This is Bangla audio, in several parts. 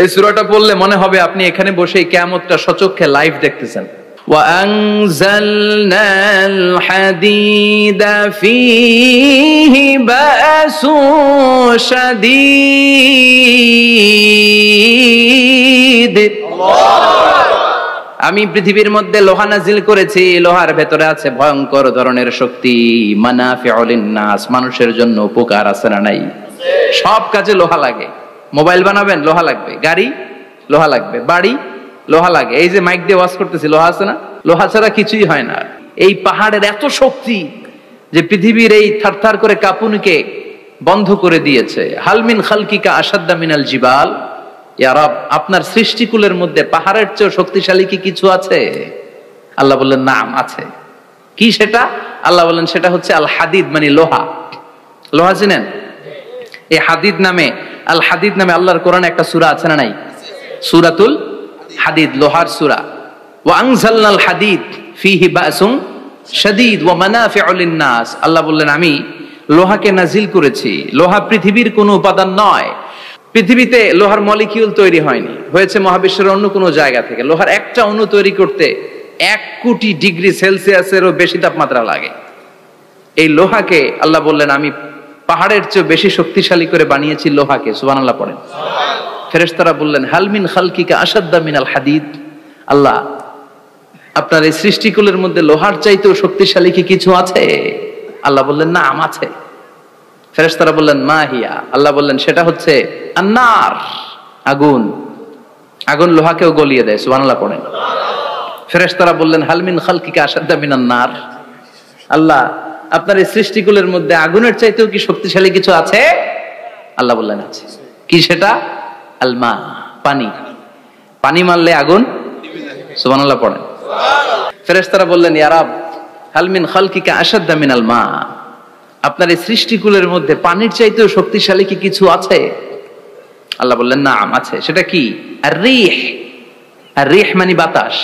এই সূরাটা পড়লে মনে হবে আপনি এখানে বসে কিয়ামতটা সচক্ষে লাইভ দেখতেছেন। وأنزلنا الحديد فيه بأس شديد আমি পৃথিবীর মধ্যে লোহা নাজিল করেছি, লোহার ভেতরে আছে ভয়ঙ্কর ধরনের শক্তি। মানাফিউল লিন্নাস, মানুষের জন্য উপকার আছে না নাই? সব কাজে লোহা লাগে। মোবাইল বানাবেন, লোহা লাগবে। গাড়ি, লোহা লাগবে। বাড়ি, লোহা লাগে। এই যে মাইক দিয়ে ওয়াজ করতেছি, লোহা আছে না? লোহা ছাড়া কিছুই হয় না। এই পাহাড়ের এত শক্তি যে পৃথিবীর এই থারথার করে কাঁপুনিকে বন্ধ করে দিয়েছে। হালমিন খালকিকা আসাদ্দা মিনাল জিবাল, ইয়া রব, আপনার সৃষ্টিকুলের মধ্যে পাহাড়ের চেয়ে শক্তিশালী কি কিছু আছে? আল্লাহ বললেন নাম আছে। কি সেটা? আল্লাহ বললেন সেটা হচ্ছে আল হাদিদ, মানে লোহা। লোহা চিনেন? এই হাদিদ নামে, আল হাদিদ নামে আল্লাহর কোরআনে একটা সূরা আছে না নাই? সূরাতুল হাদিদ, লোহার সূরা। ওয়া আনজালনাল হাদিদ ফীহি বাসুন শাদীদ ওয়া মানাফিউ লিন-নাস। আল্লাহ বললেন আমি লোহাকে নাজিল করেছি। লোহা পৃথিবীর কোনো উপাদান নয়। পৃথিবীতে লোহার মলিকিউল তৈরি হয়নি, হয়েছে মহাবিশ্বের অন্য কোনো জায়গা থেকে। লোহার একটা অণু তৈরি করতে 1 কোটি ডিগ্রি সেলসিয়াসেরও বেশি তাপমাত্রা লাগে। এই লোহাকে আল্লাহ বললেন আমি পাহাড়ের চেয়ে বেশি শক্তিশালী করে বানিয়েছি লোহাকে। সুবহানাল্লাহ পড়েন। ফেরেশতারা বললেন হাল মিন খালকিকা আসাদ্দা মিনাল হাদিদ। আল্লাহ, আপনার এই সৃষ্টিকুলের মধ্যে লোহার চাইতেও শক্তিশালী কি কিছু আছে? আল্লাহ বললেন নাম আছে। ফেরেশতারা বললেন মা হিয়া। আল্লাহ বললেন সেটা হচ্ছে আন্নার, আগুন। আগুন লোহাকেও গলিয়ে দেয়। সুবহানাল্লাহ পড়েন। ফেরেশতারা বললেন হাল মিন খালকিকা আসাদ্দা মিনান নার। আল্লাহ, আপনার এই সৃষ্টিকুলের মধ্যে আগুনের চাইতেও কি শক্তিশালী কিছু আছে? আল্লাহ বললেন আছে। কি সেটা? আল মা, পানি। পানি মারলে আগুন। সুবহানাল্লাহ পড়েন। ফেরেশতারা বললেন ইয়া রব, হাল মিন খালকিকা আসাদ্দা মিনাল মা, আপনার এই সৃষ্টিকুলের মধ্যে পানির চাইতেও শক্তিশালী কি কিছু আছে? আল্লাহ বললেন নাম আছে। সেটা কি? আর রিহ। আর রিহ মানে বাতাস।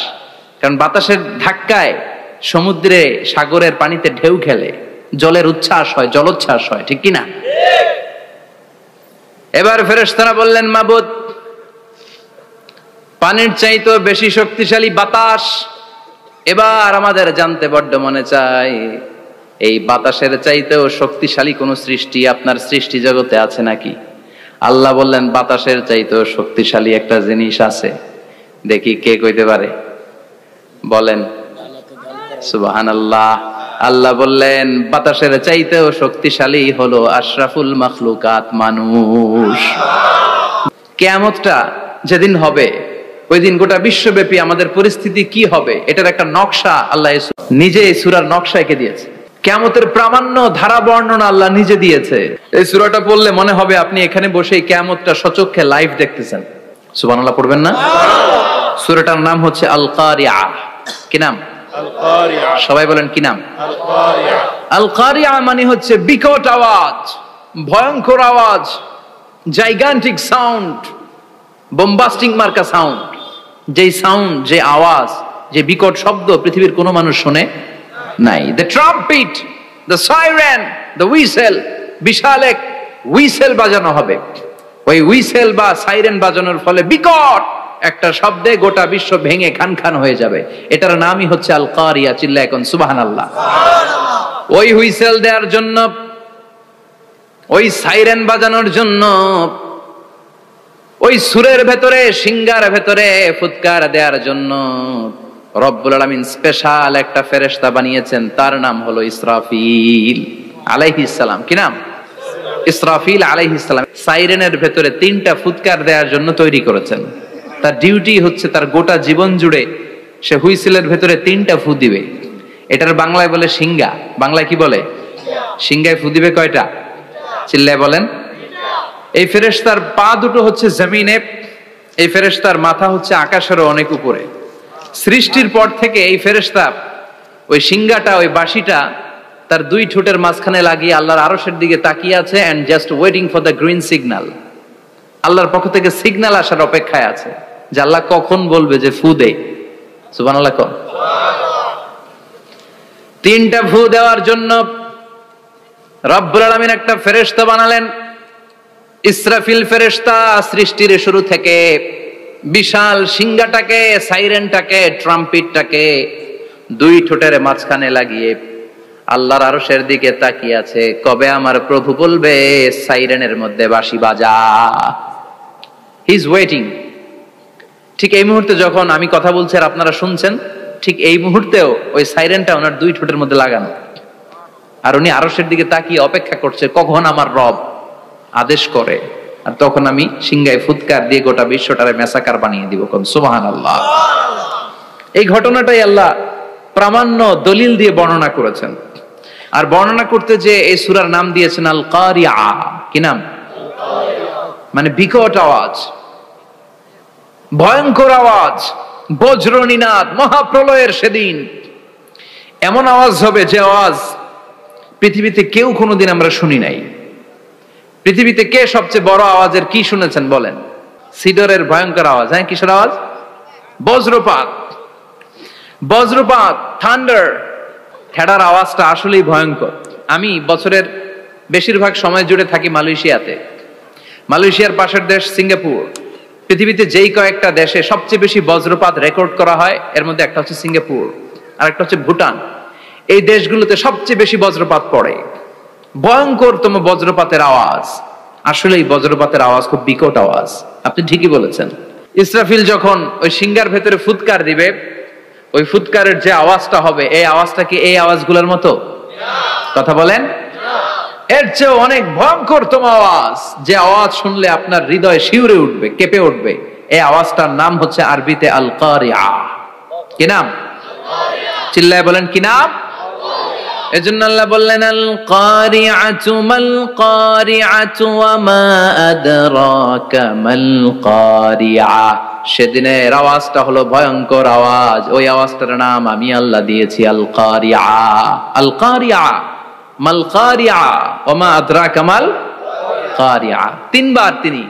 কারণ বাতাসের ধাক্কায় সমুদ্রে, সাগরের পানিতে ঢেউ খেলে, জলের উচ্ছ্বাস হয়, জলোচ্ছ্বাস হয়, ঠিক কি না? এবার ফেরেশতারা বললেন মাবুদ, পানির চাইতেও বেশি শক্তিশালী বাতাস। এবার আমাদের জানতে বড্ড মনে চায়, এই বাতাসের চাইতেও শক্তিশালী কোন সৃষ্টি আপনার সৃষ্টি জগতে আছে নাকি? আল্লাহ বললেন বাতাসের চাইতেও শক্তিশালী একটা জিনিস আছে। দেখি কে কইতে পারে, বলেন। সুবহানাল্লাহ। আল্লাহ বললেন বাতাসের চাইতেও শক্তিশালী হলো আশরাফুল মাখলুকাত, মানুষ। কিয়ামতটা যেদিন হবে, ওই দিন গোটা বিশ্বব্যাপী আমাদের পরিস্থিতি কি হবে এটার একটা নকশা আল্লাহ নিজে এই সূরার নকশা এঁকে দিয়েছে। কিয়ামতের প্রামাণ্য ধারা বর্ণনা আল্লাহ নিজে দিয়েছে। এই সূরাটা পড়লে মনে হবে আপনি এখানে বসে কিয়ামতটা সচক্ষে লাইভ দেখতেছেন। সুবহানাল্লাহ পড়বেন না? সূরাটার নাম হচ্ছে আল কারিয়া। কি নাম? আল কারিয়া। সবাই বলেন কি নাম? আল কারিয়া। আল কারিয়া মানে হচ্ছে বিকট আওয়াজ, ভয়ঙ্কর আওয়াজ, জাইগান্টিক সাউন্ড, বোম্বাস্টিক মার্কা সাউন্ড। যেই সাউন্ড, যে আওয়াজ, যে বিকট শব্দ পৃথিবীর কোনো মানুষ শুনে নাই। The trumpet, the siren, the whistle, বিশাল এক হুইসেল বাজানো হবে। ওই হুইসেল বা সাইরেন বাজানোর ফলে বিকট একটা শব্দে গোটা বিশ্ব ভেঙে খান খান হয়ে যাবে। এটার নামই হচ্ছে আল কারিয়া। চিল্লায় এখন সুবহানাল্লাহ। ওই হুইসেল দেওয়ার জন্য, ওই সাইরেন বাজানোর জন্য, ওই সুরের ভেতরে, সিঙ্গার ভেতরে ফুৎকার দেওয়ার জন্য রব্বুল আলামিন স্পেশাল একটা ফেরেশতা বানিয়েছেন। তার নাম হলো ইসরাফিল আলাইহিস সালাম। কি নাম? ইসরাফিল আলাইহিস সালাম। সাইরেনের ভেতরে 3টা ফুৎকার দেওয়ার জন্য তৈরি করেছেন। তার ডিউটি হচ্ছে তার গোটা জীবন জুড়ে সে হুইসেলের ভেতরে 3টা ফু দিবে। এটার বাংলায় বলে সিঙ্গা। বাংলায় কি বলে? সিঙ্গায় ফু দিবে কয়টা? চিল্লায় বলেন। এই ফেরেশতার পা দুটো হচ্ছে জমিনে, এই ফেরেশতার মাথা হচ্ছে আকাশেরও অনেক উপরে। সৃষ্টির পর থেকে এই ফেরেশতা ওই সিঙ্গাটা, ওই বাঁশিটা তার 2 ঠোঁটের মাঝখানে লাগিয়ে আল্লাহর আরশের দিকে তাকিয়ে আছে, and just waiting for the green signal. আল্লাহর পক্ষ থেকে সিগন্যাল আসার অপেক্ষায় আছে যে আল্লাহ কখন বলবে যে ফু দে। সুবহানাল্লাহ। 3টা ফু দেওয়ার জন্য রব্বুল আলামিন একটা ফেরেশতা বানালেন। ইসরাফিল ফেরেশতা সৃষ্টির শুরু থেকে বিশাল সিংহাটাকে, সাইরেনটাকে, ট্রাম্পিটটাকে দুই ঠোঁটের মাঝখানে লাগিয়ে আল্লাহর আরশের দিকে তাকিয়ে আছে, কবে আমার প্রভু বলবে সাইরেনের মধ্যে বাঁশি বাজা। He is waiting. ঠিক এই মুহূর্তে যখন আমি কথা বলছি আর আপনারা শুনছেন, ঠিক এই মুহূর্তেও ওই সাইরেনটা ওনার দুই ঠোঁটের মধ্যে লাগানো, আর উনি আরশের দিকে তাকিয়ে অপেক্ষা করছে কখন আমার রব আদেশ করে, আর তখন আমি সিংহায় ফুৎকার দিয়ে গোটা বিশ্বটারে মেসাকার বানিয়ে দিব। সুবহানাল্লাহ। এই ঘটনাটাই আল্লাহ প্রামাণ্য দলিল দিয়ে বর্ণনা করেছেন। আর বর্ণনা করতে যে এই সূরার নাম দিয়েছেন আল কারিআ। কি নাম? মানে বিকট আওয়াজ, ভয়ঙ্কর আওয়াজ, বজ্রনিনাদ, মহাপ্রলয়ের সেদিন এমন আওয়াজ হবে যে আওয়াজ পৃথিবীতে কেউ কোনোদিন আমরা শুনি নাই। পৃথিবীতে কে সবচেয়ে বড় আওয়াজের কি শুনেছেন বলেন? সিডরের ভয়ঙ্কর আওয়াজ। হ্যাঁ, কিসের আওয়াজ? বজ্রপাত। বজ্রপাত, থান্ডার, খেড়ার আওয়াজটা আসলেই ভয়ঙ্কর। আমি বছরের বেশিরভাগ সময় জুড়ে থাকি মালয়েশিয়াতে। মালয়েশিয়ার পাশের দেশ সিঙ্গাপুর। পৃথিবীতে যেই কয়েকটা দেশে সবচেয়ে বেশি বজ্রপাত রেকর্ড করা হয় এর মধ্যে একটা হচ্ছে সিঙ্গাপুর, আর একটা হচ্ছে ভুটান। এই দেশগুলোতে সবচেয়ে বেশি বজ্রপাত পড়ে। ভয়ঙ্করতম বজ্রপাতের আওয়াজ। আসলে এই বজ্রপাতের আওয়াজ খুব বিকট আওয়াজ। আপনি ঠিকই বলেছেন। ইসরাফিল যখন ওই সিংহার ভেতরে ফুৎকার দিবে, ওই ফুৎকারের যে আওয়াজটা হবে, এই আওয়াজটা কি এই আওয়াজগুলোর মতো? কথা বলেন। এর চেয়ে অনেক ভয়ঙ্করতম আওয়াজ, যে আওয়াজ শুনলে আপনার হৃদয় শিউরে উঠবে, কেঁপে উঠবে। এই আওয়াজটার নাম হচ্ছে আরবিতে আল কারিআ। কি নাম? চিল্লায় বলেন কি নাম? এজন্য আল্লাহ বললেন আল কারিআতু মাল কারিআতু ওয়া মা আদরাকা মাল কারিআ। সেদিনের আওয়াজটা হলো ভয়ঙ্কর আওয়াজ। ওই আওয়াজটার নাম আমি আল্লাহ দিয়েছি আল কারিআ। আল কারিআ মাল কারিআ ওয়া মা আদরাকা মাল কারিআ। তিনবার তিনি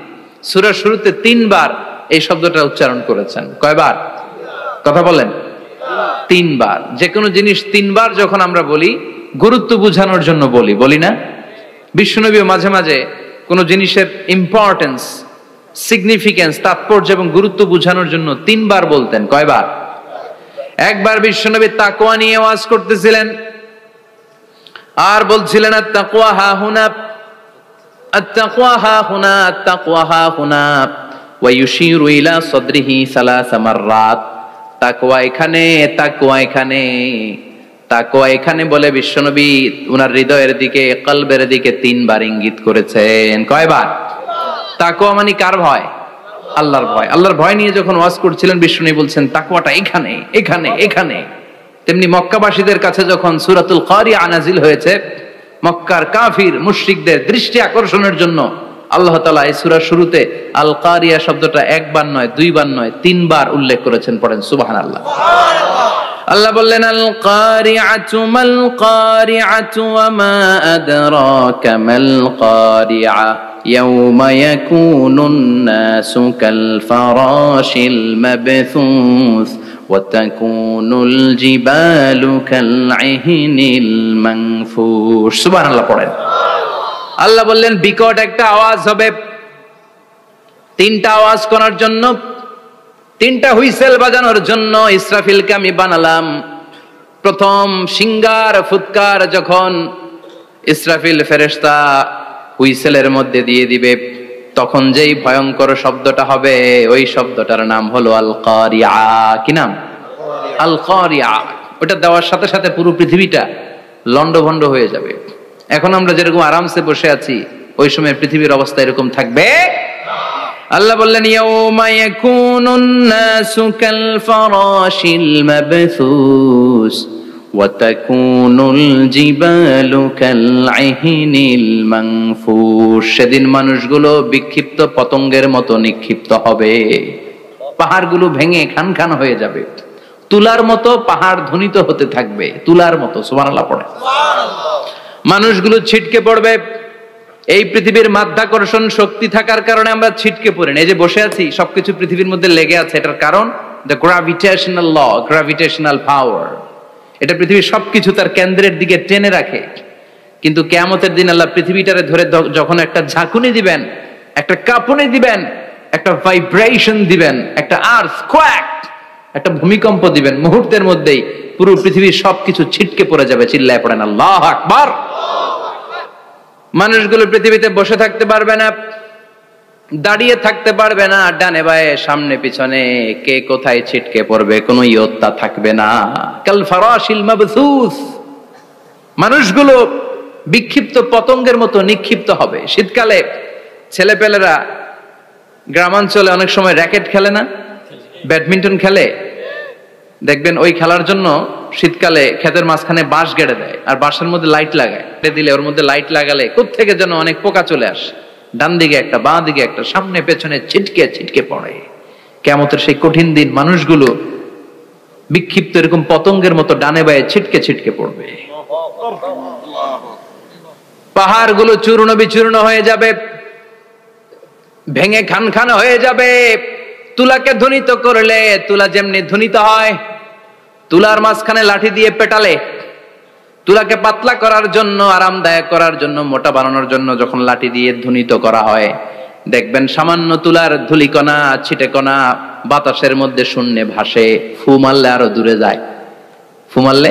সূরার শুরুতে তিনবার এই শব্দটা উচ্চারণ করেছেন। কয়বার? কথা বলেন। তিনবার। যে কোনো জিনিস তিনবার যখন আমরা বলি, গুরুত্ব বোঝানোর জন্য বলি না? বিশ্বনবী মাঝে মাঝে কোন জিনিসের ইম্পর্টেন্স, সিগনিফিকেন্স, তাৎপর্য এবং গুরুত্ব বোঝানোর জন্য তিনবার বলতেন। কয়বার? একবার বিশ্বনবী তাকওয়া নিয়ে ওয়াজ করতেছিলেন আর বলছিলেন আত-তাকওয়া হা হুনা, আত-তাকওয়া হা হুনা, আত-তাকওয়া হা হুনা, ওয়া ইউশিরু ইলা সাদরিহি সালাসা মাররাত। তাকওয়া এখানে, তাকওয়া এখানে, তাকওয়া এখানে বলে বিশ্বনবী উনার হৃদয়ের দিকে, কলবের দিকে তিনবার ইঙ্গিত করেছেন। কয়বার? তাকওয়া মানে কার ভয়? আল্লাহর ভয়। আল্লাহর ভয় নিয়ে যখন ওয়াজ করছিলেন বিশ্বনবী বলছেন তাকওয়াটা এখানে, এখানে, এখানে। তেমনি মক্কাবাসীদের কাছে যখন সূরাতুল কারিআ নাজিল হয়েছে, মক্কার কাফির মুশরিকদের দৃষ্টি আকর্ষণের জন্য আল্লাহ তাআলা এই সূরার শুরুতে আল কারিয়া শব্দটা একবার নয়, দুইবার নয়, তিনবার উল্লেখ করেছেন। পড়েন সুবহানাল্লাহ। আল্লাহ বললেন আল কারিআতু মাল কারিআতু ওয়া মা আদরাকা মাল কারিআ ইয়াউমা ইয়াকুনুন নাসু কাল ফারাশিল মাবথুস ওয়া তাকুনুল জিবালু কাল ইহনিল মানফুশ। সুবহানাল্লাহ পড়েন। আল্লাহ বললেন বিকট একটা আওয়াজ হবে। তিনটা আওয়াজ করার জন্য, তিনটা হুইসেল বাজানোর জন্য ইসরাফিলকে আমি বানালাম। প্রথম সিংহার ফুৎকার যখন ইসরাফিল ফেরেশতা হুইসেলের মধ্যে দিয়ে দিবে, তখন যেই ভয়ঙ্কর শব্দটা হবে, ওই শব্দটার নাম হলো আল কারিআ। কি নাম? আল কারিআ। ওটা দেওয়ার সাথে সাথে পুরো পৃথিবীটা লন্ডভন্ড হয়ে যাবে। এখন আমরা যেরকম আরামসে বসে আছি, ওই সময় পৃথিবীর অবস্থা এরকম থাকবে। আল্লাহ বললেন ইয়াউমা ইয়াকুনুন নাসু কাল ফারাশিল মাবথুস ওয়া তাকুনুল জিবালু কাল ইহনিল মানফুশ। সেদিন মানুষগুলো বিক্ষিপ্ত পতঙ্গের মতো নিক্ষিপ্ত হবে। পাহাড়গুলো ভেঙে খান খান হয়ে যাবে। তুলার মতো পাহাড় ধ্বনিত হতে থাকবে, তুলার মতো। সুবহানাল্লাহ পড়ে। মানুষগুলো ছিটকে পড়বে। এই পৃথিবীর মাধ্যাকর্ষণ শক্তি থাকার কারণে আমরা ছিটকে পড়ি না। এই যে বসে আছি, সবকিছু পৃথিবীর মধ্যে লেগে আছে। এটার কারণ দ্য গ্র্যাভিটেশনাল ল, গ্র্যাভিটেশনাল পাওয়ার। এটা পৃথিবীর সবকিছু তার কেন্দ্রের দিকে টেনে রাখে। কিন্তু কিয়ামতের দিন আল্লাহ পৃথিবীটারে ধরে যখন একটা ঝাঁকুনি দিবেন, একটা কাঁপুনি দিবেন, একটা ভাইব্রেশন দিবেন, একটা আর্থকোয়াক, একটা ভূমিকম্প দিবেন, মুহূর্তের মধ্যেই পুরো পৃথিবীর সবকিছু ছিটকে পড়ে যাবে। চিল্লায় পড়েন আল্লাহু আকবার। মানুষগুলো পৃথিবীতে বসে থাকতে পারবে না, দাঁড়িয়ে থাকতে পারবে না, ডানে বায়ে সামনে পিছনে কে কোথায় ছিটকে পড়বে কোনো ইয়ত্তা থাকবে না। কাল ফারাশিল মাবসুস, মানুষগুলো বিক্ষিপ্ত পতঙ্গের মতো নিক্ষিপ্ত হবে। শীতকালে ছেলেপেলেরা গ্রামাঞ্চলে অনেক সময় র্যাকেট খেলে না, ব্যাডমিন্টন খেলে, দেখবেন ওই খেলার জন্য শীতকালে ক্ষেতের মাঝখানে বাঁশ গেড়ে দেয়, আর বাঁশের মধ্যে লাইট লাগায়, দিলে ওর মধ্যে লাইট লাগালে কোত্থেকে যেন অনেক পোকা চলে আসে, ডান দিকে একটা, বাঁ দিকে একটা, সামনে পেছনে ছিটকে ছিটকে পড়ে। কিয়ামতের সেই কঠিন দিন মানুষগুলো বিক্ষিপ্ত এরকম পতঙ্গের মতো ডানে বায়ে ছিটকে ছিটকে পড়বে। পাহাড়গুলো চূর্ণ বিচূর্ণ হয়ে যাবে, ভেঙে খান খান হয়ে যাবে। তুলাকে ধ্বনিত করলে তুলা যেমনি ধ্বনিত হয়, তুলার মাঝখানে লাঠি দিয়ে পেটালে, তুলাকে পাতলা করার জন্য, আরামদায়ক করার জন্য, মোটা বানানোর জন্য যখন লাঠি দিয়ে ধ্বনিত করা হয়, দেখবেন সামান্য তুলার ধুলিকণা ছিটেকণা বাতাসের মধ্যে শূন্যে ভাসে, ফু মারলে আরো দূরে যায়, ফু মারলে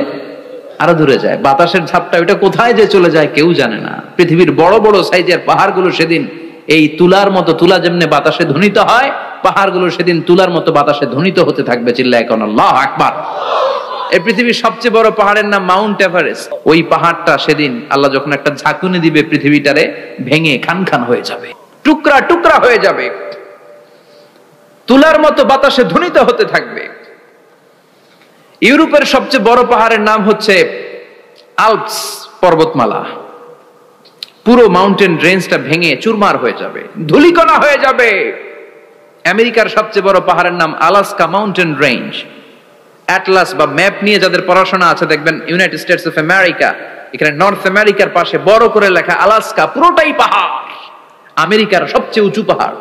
আরো দূরে যায়। বাতাসের ঝাপটা ওটা কোথায় যে চলে যায় কেউ জানে না। পৃথিবীর বড় বড় সাইজের পাহাড়গুলো সেদিন এই তুলার মতো, তুলা যেমনি বাতাসে ধ্বনিত হয়, পাহাড়গুলো সেদিন তুলার মতো বাতাসে ধ্বনিত হতে থাকবে। চিল্লায় এখন আল্লাহু আকবার। এই পৃথিবীর সবচেয়ে বড় পাহাড়ের নাম মাউন্ট এভারেস্ট। ওই পাহাড়টা সেদিন আল্লাহ যখন একটা ঝাঁকুনি দিবে, পৃথিবীটারে ভেঙে খান খান হয়ে যাবে, টুকরা টুকরা হয়ে যাবে, তুলার মতো বাতাসে ধ্বনিত হতে থাকবে। ইউরোপের সবচেয়ে বড় পাহাড়ের নাম হচ্ছে আল্পস পর্বতমালা। পুরো মাউন্টেন রেঞ্জটা ভেঙে চুরমার হয়ে যাবে, ধূলিকণা হয়ে যাবে। আমেরিকার সবচেয়ে বড় পাহাড়ের নাম আলাস্কা মাউন্টেন রেঞ্জ। অ্যাটলাস বা ম্যাপ নিয়ে যাদের পড়াশোনা আছে দেখবেন ইউনাইটেড স্টেটস অফ আমেরিকা, এখানে নর্থ আমেরিকার পাশে বড় করে লেখা আলাস্কা, পুরোটাই পাহাড়, আমেরিকার সবচেয়ে উঁচু পাহাড়।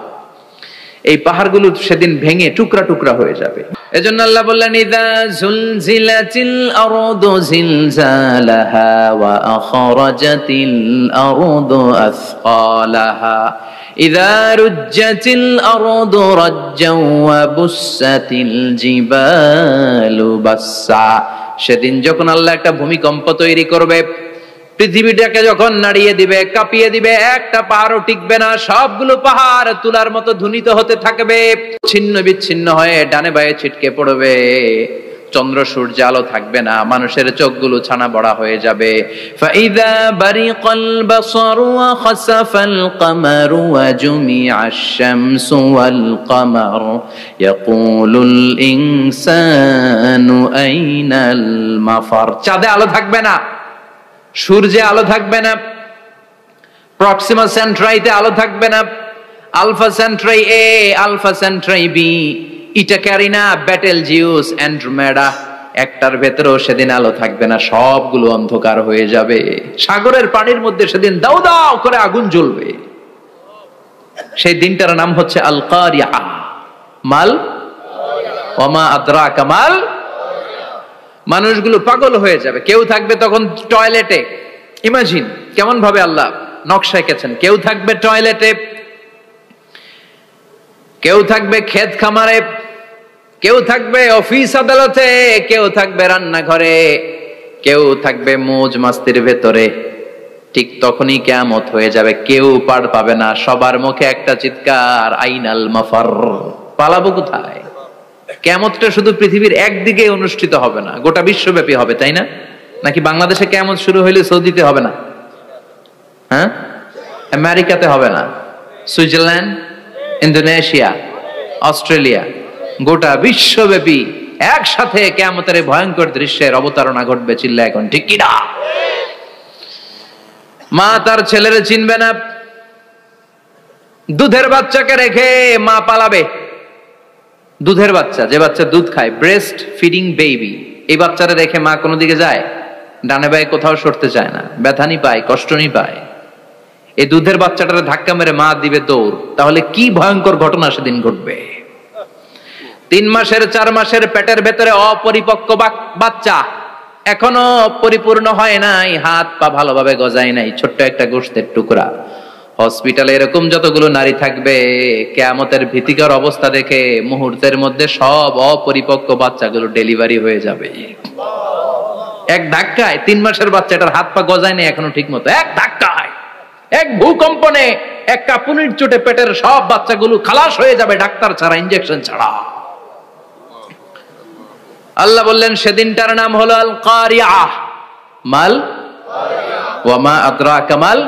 এই পাহাড়গুলো সেদিন ভেঙে টুকরা টুকরা হয়ে যাবে। এজন্য আল্লাহ বললেন, ইযা জুলজিলাতিল আরদু জিলজালাহা ওয়া আখরাজাতিল আরদু আসকালাহা ইযা রুজ্জাতিল আরদু রাজ্জাও ওয়া বুসাতিল জিবালু বাসসা। সেদিন যখন আল্লাহ একটা ভূমিকম্প তৈরি করবে, পৃথিবীটাকে যখন নাড়িয়ে দিবে, কাঁপিয়ে দিবে, একটা পাহাড়ও টিকবে না, সবগুলো পাহাড় তুলার মতো ধ্বনিত হতে থাকবে, ছিন্ন বিচ্ছিন্ন হয়ে ডানে বায়ে ছিটকে পড়বে। চন্দ্র সূর্য আলো থাকবে না, মানুষের চোখগুলো ছানা বড়া হয়ে যাবে। ফাইদা বারিকাল বাসারু ওয়া খাসাফাল কামারু ওয়া জুমিআশ শামসু ওয়াল কামার ইয়াকুলুল ইনসানু আইনাল মাফার। চাঁদে আলো থাকবে না, সূর্যে আলো থাকবে না, প্রক্সিমা সেন্ট্রাইতে আলো থাকবে না, আলফা সেন্ট্রাই এ, আলফা সেন্ট্রাই বি, ইটা ক্যারিনা, ব্যাটেল জিউস, অ্যান্ড্রোমেডা, একটার ভেতরেও সেদিন আলো থাকবে না, সবগুলো অন্ধকার হয়ে যাবে। সাগরের পানির মধ্যে সেদিন দাউ দাউ করে আগুন জ্বলবে। সেই দিনটার নাম হচ্ছে আল কারিয়া। মাল ওয়ামা আদরাকা মাল। মানুষগুলো পাগল হয়ে যাবে। কেউ থাকবে তখন টয়লেটে, ইমাজিন কেমন ভাবে আল্লাহ নকশা এঁকেছেন। কেউ থাকবে টয়লেটে, কেউ থাকবে ক্ষেত খামারে, কেউ থাকবে অফিস আদালতে, কেউ থাকবে রান্নাঘরে, কেউ থাকবে মৌজ মাস্তির ভেতরে। ঠিক তখনই কিয়ামত হয়ে যাবে, কেউ পার পাবে না, সবার মুখে একটা চিৎকার, আইনাল মাফার। পালাবো কোথায়? কিয়ামতটা শুধু পৃথিবীর একদিকে অনুষ্ঠিত হবে না, গোটা বিশ্বব্যাপী হবে, তাই না? নাকি বাংলাদেশে কিয়ামত শুরু হইলে সৌদিতে হবে না? হ্যাঁ, আমেরিকাতে হবে না, সুইজারল্যান্ড, ইন্দোনেশিয়া, অস্ট্রেলিয়া, গোটা বিশ্বব্যাপী একসাথে কিয়ামতের ভয়ঙ্কর দৃশ্যের অবতারণা ঘটবে। চিল্লা এখন ঠিক কিনা? মা তার ছেলেরে চিনবে না, দুধের বাচ্চাকে রেখে মা পালাবে। দুধের বাচ্চা, যে বাচ্চা দুধ খায়, ব্রেস্ট ফিডিং বেবি, এই বাচ্চারা রেখে মা কোনো দিকে যায়? ডানে বায়ে কোথাও সরতে চায় না, ব্যথানি পায়, কষ্টনি পায়। এই দুধের বাচ্চাটারে ধাক্কা মেরে মা দিবে দৌড়। তাহলে কি ভয়ঙ্কর ঘটনা সেদিন ঘটবে। 3 মাসের 4 মাসের পেটের ভেতরে অপরিপক্ক বাচ্চা, এখনো পরিপূর্ণ হয় নাই, হাত পা ভালোভাবে গজায় নাই, ছোট্ট একটা গোশতের টুকরা। হসপিটালে এরকম যতগুলো নারী থাকবে, কিয়ামতের ভীতিকর অবস্থা দেখে মুহূর্তের মধ্যে সব অপরিপক্ক বাচ্চাগুলো ডেলিভারি হয়ে যাবে। এক ধাক্কায় 3 মাসের বাচ্চাটার হাত পা গজায় নেই এখনো ঠিক মতো, এক ধাক্কায়, এক ভূকম্পনে, এক কাঁপুনির চোটে পেটের সব বাচ্চাগুলো খালাস হয়ে যাবে ডাক্তার ছাড়া, ইনজেকশন ছাড়া। আল্লাহ বললেন সেদিনটার নাম হলো আল কারিআহ। মাল ওয়া মা আদরাকা মাল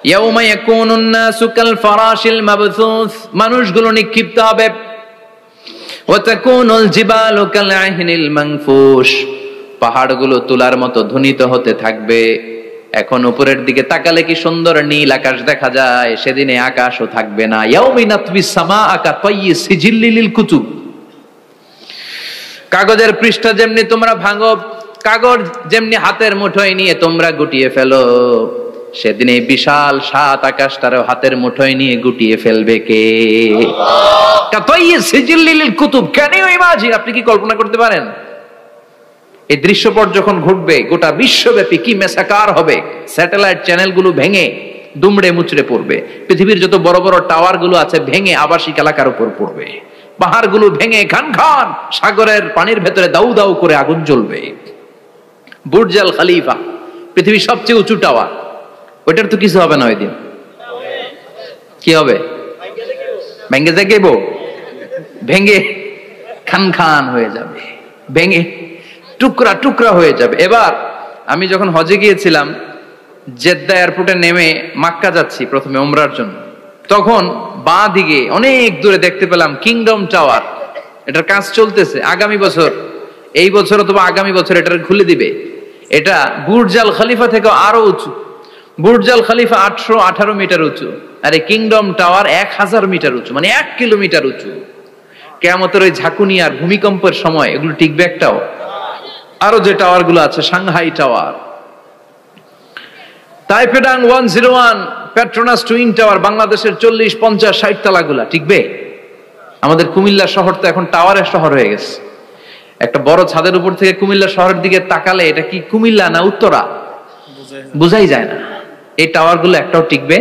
ইয়াউমা ইয়াকুনুন নাসু কাল ফারাশিল মাবথুস, মানুষগুলো নিক্ষিপ্ত হবে। ওয়া তাকুনুল জিবালু কাল আহিনিল মানফুশ, পাহাড়গুলো তুলার মতো ধ্বনিত হতে থাকবে। এখন উপরের দিকে তাকালে কি সুন্দর নীল আকাশ দেখা যায়, সেদিনে আকাশও থাকবে না। ইয়াউমিন নাতবিস সামাআ কাতাইয়ি সিজিল্লিল লিল কুতুব, কাগজের পৃষ্ঠা যেমনি তোমরা ভাঙো, কাগজ যেমনি হাতের মুঠোয় নিয়ে তোমরা গুটিয়ে ফেলো, সেদিন এই বিশাল 7 আকাশটারও হাতের মুঠোয় নিয়ে গুটিয়ে ফেলবে কে? কাতাইয়ি সিজিল্লিল লিল কুতুব। Can you imagine? আপনি কি কল্পনা করতে পারেন এই দৃশ্যপট যখন ঘটবে গোটা বিশ্বব্যাপী কি মেসাকার হবে? স্যাটেলাইট চ্যানেলগুলো ভেঙে দুমড়ে মুচড়ে পড়বে, পৃথিবীর যত বড় বড় টাওয়ার গুলো আছে ভেঙে আবাসিক এলাকার উপর পড়বে, পাহাড়গুলো ভেঙে খান খান সাগরের পানির ভেতরে দাউ দাউ করে আগুন জ্বলবে। বুর্জ আল খলিফা, পৃথিবীর সবচেয়ে উঁচু টাওয়ার, ওইটার তো কিছু হবে না ওই দিন। কি হবে? ভেঙে যাইব, ভেঙে খান খান হয়ে যাবে, ভেঙে টুকরা টুকরা হয়ে যাবে। এবার আমি যখন হজে গিয়েছিলাম, জেদ্দা এয়ারপোর্টে নেমে মক্কা যাচ্ছি প্রথমে উমরার জন্য, তখন বাঁ দিকে অনেক দূরে দেখতে পেলাম কিংডম টাওয়ার। এটার কাজ চলতেছে, আগামী বছর, এই বছর অথবা আগামী বছর এটার খুলে দিবে। এটা বুর্জ আল খলিফা থেকে আরো উঁচু। বুর্জ আল খলিফা 818 মিটার উঁচু, আর এই কিংডম টাওয়ার 1000 মিটার উঁচু, মানে 1 কিলোমিটার উঁচু। কিয়ামতের ওই ঝাঁকুনি আর ভূমিকম্পের সময় এগুলো টিকবে একটাও? আরো যে টাওয়ার গুলো আছে, সাংহাই টাওয়ার, তাইপেডাং 101, পেট্রোনাস টুইন টাওয়ার, বাংলাদেশের 40, 50, 60 তলাগুলা টিকবে? আমাদের কুমিল্লা শহর তো এখন টাওয়ারের শহর হয়ে গেছে। একটা বড় ছাদের উপর থেকে কুমিল্লা শহরের দিকে তাকালে এটা কি কুমিল্লা না উত্তরা বুঝাই যায় না। এই টাওয়ার গুলো একটাও টিকবে?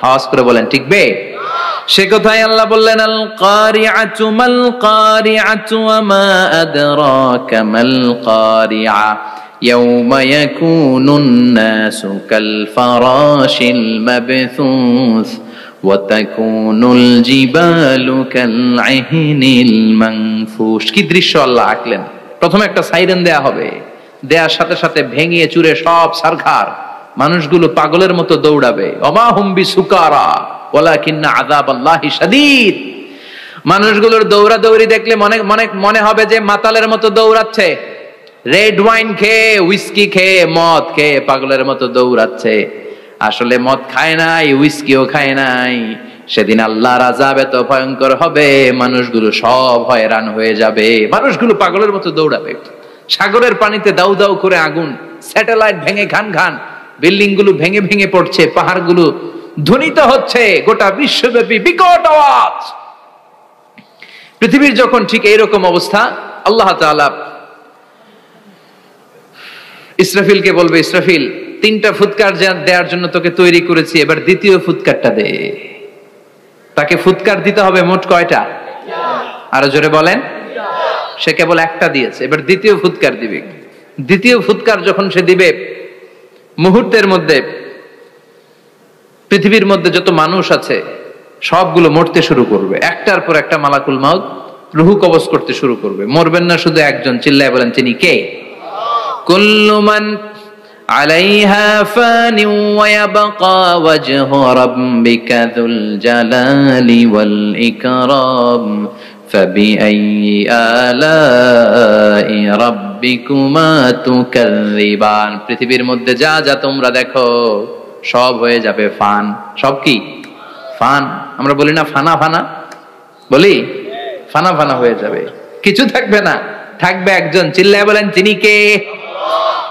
আওয়াজ করে বলেন টিকবে? সে কথাই আল্লাহ বললেন আল কারিআতু মাল কারিআতু ওয়া মা আদরাকা মাল কারিআ ইয়াউমা ইয়াকুনুন নাসু কাল ফারাশিল মাবথুস ওয়া তাকুনুল জিবালু কাল আহিনিল মানফুশ। কি দৃশ্য আল্লাহ আঁকলেন! প্রথমে একটা সাইরেন দেয়া হবে, দেয়ার সাথে সাথে ভেঙে চুরে সব সারখার, মানুষগুলো পাগলের মতো দৌড়াবে। ওমা হুম বিসুকারা ওয়ালাকিন্না আযাবাল্লাহি শাদীদ। মানুষগুলোর দৌড়াদৌড়ি দেখলে মনে হবে যে মাতালের মতো দৌড়াচ্ছে, রেড ওয়াইন খেয়ে, হুইস্কি খেয়ে, মদ খেয়ে পাগলের মতো দৌড়াচ্ছে। আসলে মদ খায় নাই, হুইস্কিও খায় নাই। সেদিন আল্লাহর আযাব এত ভয়ঙ্কর হবে, মানুষগুলো সব হয়রান হয়ে যাবে, মানুষগুলো পাগলের মতো দৌড়াবে। সাগরের পানিতে দাউ দাউ করে আগুন, স্যাটেলাইট ভেঙে খান খান, বিল্ডিং গুলো ভেঙে ভেঙে পড়ছে, পাহাড়গুলো ধ্বনিত হচ্ছে, গোটা বিশ্বব্যাপী বিকট আওয়াজ। পৃথিবীর যখন ঠিক এইরকম অবস্থা, আল্লাহ তাআলা ইসরাফিলকে বলবে, ইসরাফিল 3টা ফুৎকার দেওয়ার জন্য তোকে তৈরি করেছি, এবার দ্বিতীয় ফুৎকারটা দে। তাকে ফুৎকার দিতে হবে মোট কয়টা? আরো জোরে বলেন। সে কেবল একটা দিয়েছে, এবার দ্বিতীয় ফুৎকার দিবে। দ্বিতীয় ফুৎকার যখন সে দিবে, মুহূর্তের মধ্যে পৃথিবীর মধ্যে যত মানুষ আছে সবগুলো মরতে শুরু করবে, একটার পর একটা মালাকুল মাউত রুহু কবজ করতে শুরু করবে। মরবেন না শুধু একজন, চিল্লায় বলেন তিনি কে? কুল্লু মান আলাইহা ফানি ওয়া ইয়াবকা ওয়াজহু রাব্বিকা যুল জালালি ওয়াল ইকরাম ফাবিআইয়ি আলাই রাব্বিকুমা তুকাযযিবান। পৃথিবীর মধ্যে যা যা তোমরা দেখো সব হয়ে যাবে ফান। সব কি? ফান। আমরা বলি না ফানা ফানা, বলি ফানা ফানা হয়ে যাবে, কিছু থাকবে না, থাকবে একজন, চিল্লায় বলেন তিনি কে?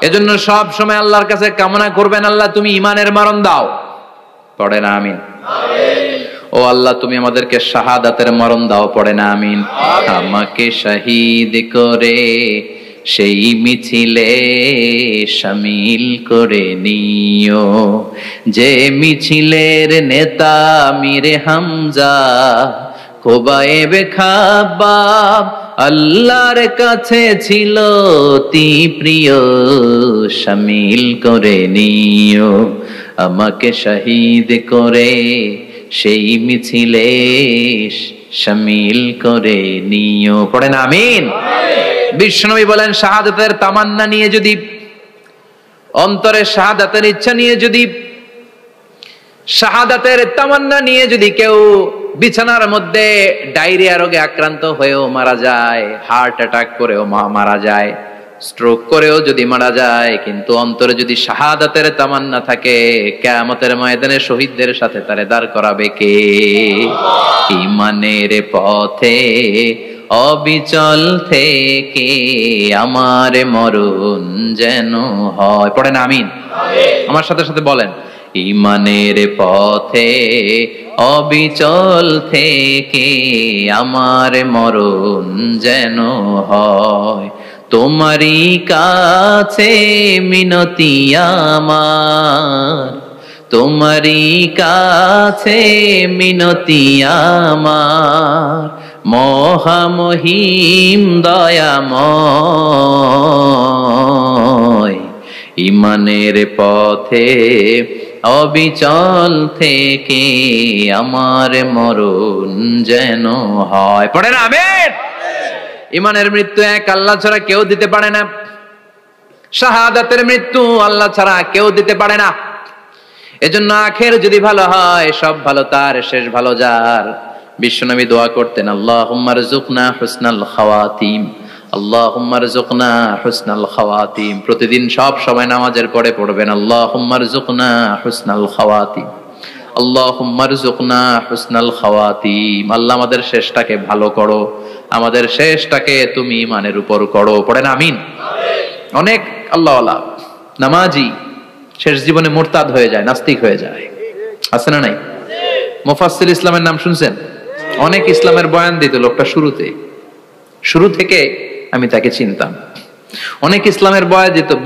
এজন্য সব সময় আল্লাহর কাছে কামনা করবেন, আল্লাহ তুমি ঈমানের মরণ দাও। পড়ে না আমিন? ও আল্লাহ তুমি আমাদেরকে শাহাদাতের মরণ দাও। পড়ে না আমিন? আমাকে শহীদ করে সেই মিছিলে শামিল করে নিও। যে মিছিলের নেতা মীরে হামজা খোবায়েবে খাব্বাব আল্লাহর কাছে ছিল অতি প্রিয়, শামিল করে নিও। আমাকে শহীদ করে সেই মিছিলে শামিল করে নিও। পড়েন আমিন। বিশ্বনবী বলেন শাহাদাতের তামান্না নিয়ে যদি, অন্তরে শাহাদাতের ইচ্ছা নিয়ে যদি, শাহাদাতের তামান্না নিয়ে যদি কেউ বিছানার মধ্যে ডায়রিয়া রোগে আক্রান্ত হয়েও মারা যায়, হার্ট অ্যাটাক করেও মারা যায়, স্ট্রোক করেও যদি মারা যায়, কিন্তু অন্তরে যদি শাহাদাতের তামান্না থাকে, কিয়ামতের ময়দানে শহীদদের সাথে তারে দাঁড় করাবে কে? ঈমানের পথে অবিচল থেকে আমার মরণ যেন হয়। পড়েন আমিন। আমার সাথে সাথে বলেন, ঈমানের পথে অবিচল থেকে আমার মরণ যেন হয়। তোমারই কাছে মিনতি আমার, তোমারই কাছে মিনতি আমার, মহামহিম দয়াময়। ঈমানের পথে অবিচল থেকে আমার মরণ যেন হয়। পড়েন আমিন। ঈমানের মৃত্যু এক আল্লাহ ছাড়া কেউ দিতে পারে না, শাহাদাতের মৃত্যু আল্লাহ ছাড়া কেউ দিতে পারে না। এজন্য আখের যদি ভালো হয়, সব ভালো তার, শেষ ভালো যার। বিশ্বনবী দোয়া করতেন, আল্লাহুম্মা রযুকনা হুসনাল খাওয়াতিম, আল্লাহুম্মা রযুকনা হুসনাল খাওয়াতিম। প্রতিদিন সব সময় নামাজের পরে পড়বেন, আল্লাহুম্মা রযুকনা হুসনাল খাওয়াতিম, আল্লাহুম্মা রযুকনা হুসনাল খাওয়াতিম। আল্লাহ আমাদের শেষটাকে ভালো করো, আমাদের শেষটাকে তুমি ঈমানের উপর করো। পড়েন আমিন। অনেক আল্লাহওয়ালা নামাজি শেষ জীবনে মুরতাদ হয়ে যায়, নাস্তিক হয়ে যায়, আছে না নাই? মুফাসসির ইসলামের নাম শুনছেন? অনেক ইসলামের বয়ান দিত লোকটা শুরু থেকে আমি তাকে চিনতাম। অনেক ইসলামের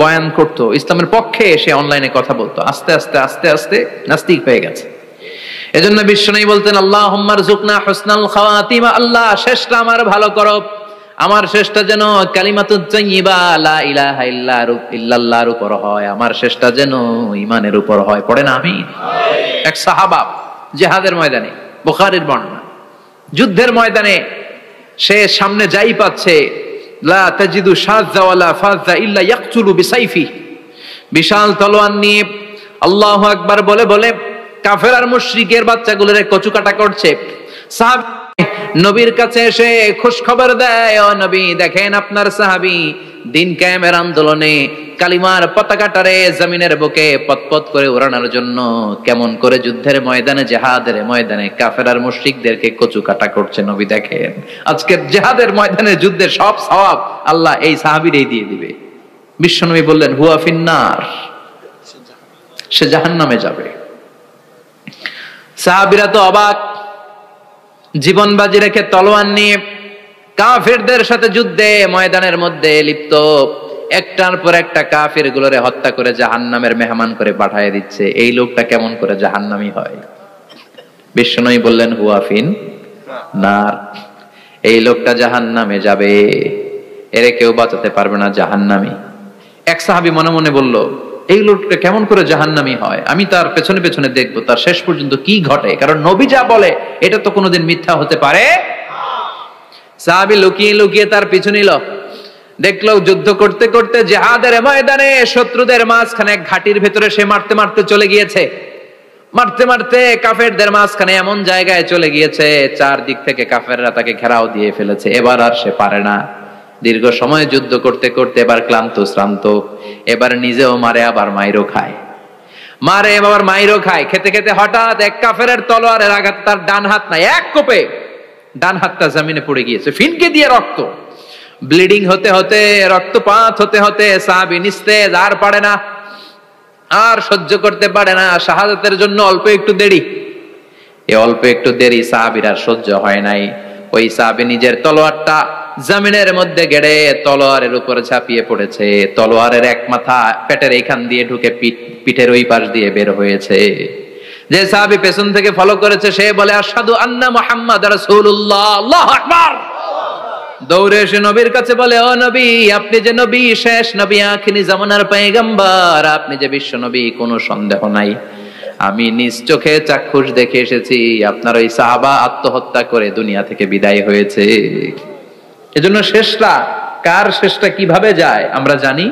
বয়ান করত, ইসলামের পক্ষে এসে অনলাইনে কথা বলতো। আস্তে আস্তে আস্তে আস্তে নাস্তিক হয়ে গেছে। এজন্য বিশ্বনবী বলতেন, আল্লাহুম্মা রযুকনা হুসনাল খাওয়াতিম, আল্লাহ শেষটা আমার ভালো করো, আমার শেষটা যেন কালিমাতুত তাইয়্যিবা লা ইলাহা ইল্লাল্লাহর উপর হয়, আমার শেষটা যেন ঈমানের উপর হয়। পড়েন আমিন। এক সাহাবা জিহাদের ময়দানে, বুখারীর বর্ণনা, যুদ্ধের ময়দানে সে সামনে যাই পাচ্ছে, লা তাজিদু শাযযা ওয়ালা ফাযযা ইল্লা ইয়াকতুলু বিসাইফি, বিশাল তলোয়ার নিয়ে আল্লাহু আকবার বলে বলে কাফের আর মুশরিকের বাচ্চাগুলোরে কচুকাটা করছে। সাহাবী নবীর কাছে এসে খুশ খবর দেয়, ও নবী দেখেন আপনার সাহাবী দিন কায়েমের আন্দোলনে কালিমার পতাকাটারে জমিনের বুকে পতপত করে উড়ানোর জন্য কেমন করে যুদ্ধের ময়দানে, জিহাদের ময়দানে কাফের আর মুশরিকদেরকে কচুকাটা করছে। নবী দেখেন আজকের জিহাদের ময়দানে যুদ্ধের সব সওয়াব আল্লাহ এই সাহাবীরই দিয়ে দিবে। বিশ্বনবী বললেন, হুয়া ফিন্নার, সে জাহান্নামে যাবে। সাহাবীরা তো অবাক, জীবন বাজি রেখে তলোয়ার নিয়ে কাফেরদের সাথে যুদ্ধে ময়দানের মধ্যে লিপ্ত, একটার পর একটা কাফের গুলোরে হত্যা করে জাহান্নামের মেহমান করে পাঠিয়ে দিচ্ছে। এই লোকটা কেমন করে জাহান্নামী হয়? বিশ্বনবী বললেন, হুয়া ফিন নার, এই লোকটা জাহান্নামে যাবে, এরে কেউ বাঁচাতে পারবে না, জাহান্নামী। এক সাহাবী মনে মনে বলল, এই লোকটা কেমন করে জাহান্নামী হয়, আমি তার পেছনে পেছনে দেখবো তার শেষ পর্যন্ত কি ঘটে, কারণ নবী যা বলে এটা তো কোনোদিন মিথ্যা হতে পারে। সাহাবী লুকিয়ে লুকিয়ে তার পিছু নিল, দেখলো যুদ্ধ করতে করতে জিহাদের ময়দানে শত্রুদের মাঝখানে এক ঘাটির ভেতরে সে মারতে মারতে চলে গিয়েছে। মারতে মারতে কাফেরদের মাঝখানে এমন জায়গায় চলে গিয়েছে, চারদিক থেকে কাফেররা তাকে ঘেরাও দিয়ে ফেলেছে। এবার আর সে পারে না, দীর্ঘ সময় যুদ্ধ করতে করতে এবার ক্লান্ত শ্রান্ত, এবার নিজেও মারে আবার মাইরও খায়, মারে আবার মাইরও খায়। খেতে খেতে হঠাৎ এক কাফেরের তলোয়ারের আঘাত তার ডান হাত নাই, এক কোপে ডান হাতটা জমিনে পড়ে গিয়েছে, ফিনকে দিয়ে রক্ত, ব্লিডিং হতে হতে, রক্তপাত হতে হতে সাহাবী নিস্তেজ, আর পারে না, আর সহ্য করতে পারে না। শাহাদাতের জন্য অল্প একটু দেরি, এই অল্প একটু দেরি সাহাবীর আর সহ্য হয় নাই। ওই সাহাবী নিজের তলোয়ারটা জমিনের মধ্যে গেড়ে তলোয়ারের উপর ঝাঁপিয়ে পড়েছে। তলোয়ারের এক মাথা পেটের এইখান দিয়ে ঢুকে পিঠের ওই পাশ দিয়ে বের হয়েছে। যে সাহাবী পেছন থেকে ফলো করেছে সে বলে আশহাদু আন্না মুহাম্মাদ রাসূলুল্লাহ, আল্লাহু আকবার। দৌড়ে এসে নবীর কাছে বলে, ও নবী, আপনি যে নবী, শেষ নবী, আখিরি জামানার পয়গম্বর, আপনি যে বিশ্ব নবী, কোনো সন্দেহ নাই। আমি নিজ চোখে চাক্ষুষ দেখে এসেছি আপনার ওই সাহাবা আত্মহত্যা করে দুনিয়া থেকে বিদায় হয়েছে। এজন্য শেষটা কার, শেষটা কিভাবে যায় আমরা জানি।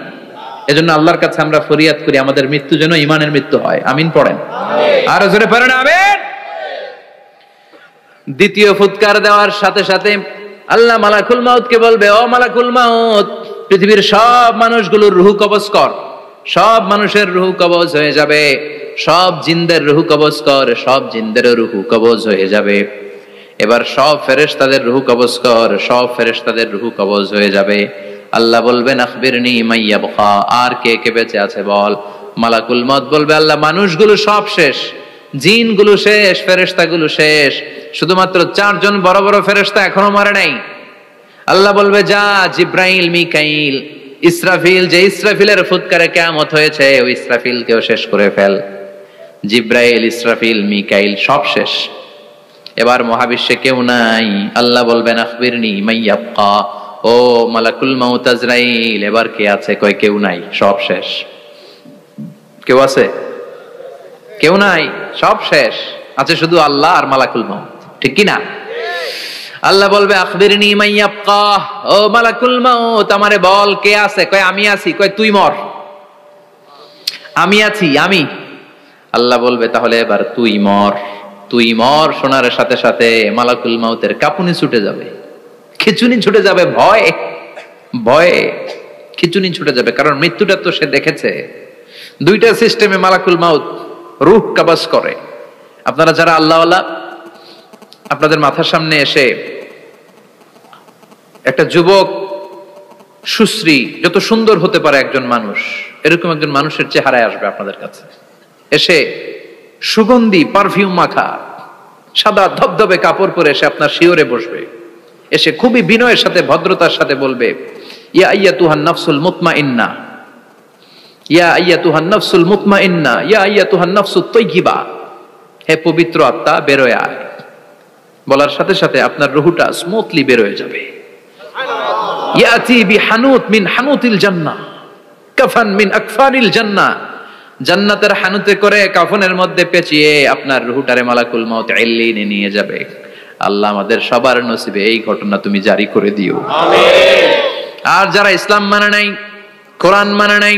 এজন্য আল্লাহর কাছে আমরা ফরিয়াদ করি আমাদের মৃত্যু যেন ঈমানের মৃত্যু হয়। আমিন পড়েন, আরো জোরে পড়েন আমিন। দ্বিতীয় ফুৎকার দেওয়ার সাথে সাথে আল্লাহ মালাকুল মাউতকে বলবে, ও মালাকুল মাউত, পৃথিবীর সব মানুষগুলোর রূহ কবজ কর। সব মানুষের রূহ কবজ হয়ে যাবে। সব জিনদের রূহ কবজ কর। সব জিনদের রূহ কবজ হয়ে যাবে। এবার সব ফেরেশতাদের রূহ কবজ কর। সব ফেরেশতাদের রূহ কবজ হয়ে যাবে। আল্লাহ বলবেন আখবিরনি মাইয়াবকা, আর কে কে বেঁচে আছে বল। মালাকুল মউত বলবে, আল্লাহ মানুষগুলো সব শেষ, জিনগুলো শেষ, ফেরেশতাগুলো শেষ, শুধুমাত্র 4 জন বড় বড় ফেরেশতা এখনো মরে নাই। আল্লাহ বলবে, যা জিব্রাইল, মিকাইল, ইসরাফিল, যে ইসরাফিলের ফুৎকারে কিয়ামত হয়েছে ওই ইসরাফিলকেও শেষ করে ফেল। জিব্রাইল, ইসরাফিল, মিকাইল সব শেষ। এবার মহাবিশ্বে কেউ নাই। আল্লাহ বলবেন আখবিরনি মাইয়াবকা, ও মালাকুল মাউত আজরাইল, এবার কে আছে? কয় কেউ নাই, সব শেষ। কেউ আছে? কেউ নাই, সব শেষ। আছে শুধু আল্লাহ আর মালাকুল মাউত, ঠিক কি না? আল্লাহ বলবে আখবিরনি মাইয়াবকা, ও মালাকুল মাউত আমারে বল কে আছে? কয় আমি আছি। কয় তুই মর। আমি আছি, আমি। আল্লাহ বলবে তাহলে এবার তুই মর। তুই মর শোনার সাথে সাথে মালাকুল মাউতের কাঁপুনি ছুটে যাবে, খিচুনি ছুটে যাবে, ভয় ভয়ে খিচুনি ছুটে যাবে। কারণ মৃত্যুটা তো সে দেখেছে। দুইটা সিস্টেমে মালাকুল মাউত রূহ কবজ করে। আপনারা যারা আল্লাহওয়ালা, আপনাদের মাথার সামনে এসে একটা যুবক, সুশ্রী, যত সুন্দর হতে পারে একজন মানুষ, এরকম একজন মানুষের চেহারায় আসবে আপনাদের কাছে। এসে সুগন্ধি পারফিউম মাখা সাদা ধবধবে কাপড় পরে এসে আপনার শিওরে বসবে। এসে খুবই বিনয়ের সাথে, ভদ্রতার সাথে বলবে, ইয়া আইয়াতুহান নাফসুল মুতমাইন্না, ইয়া আইয়াতুহান নাফসুল মুতমাইন্না, ইয়া আইয়াতুহান নাফসুত তাইয়্যিবা, হে পবিত্র আত্মা বেরোয় আয়। বলার সাথে সাথে আপনার রুহটা স্মুথলি বের হয়ে যাবে। ইয়াতি বিহানুত মিন হানুতিল জান্নাহ, কাফান মিন আকফানিল জান্নাহ, জান্নাতের হানুতে করে কাফনের মধ্যে পেঁচিয়ে আপনার রুহটারে মালাকুল মাউত ইল্লিনে নিয়ে যাবে। আল্লাহ আমাদের সবার নসিবে এই ঘটনা তুমি জারি করে দিও, আমিন। আর যারা ইসলাম মানে নাই, কোরআন মানে নাই,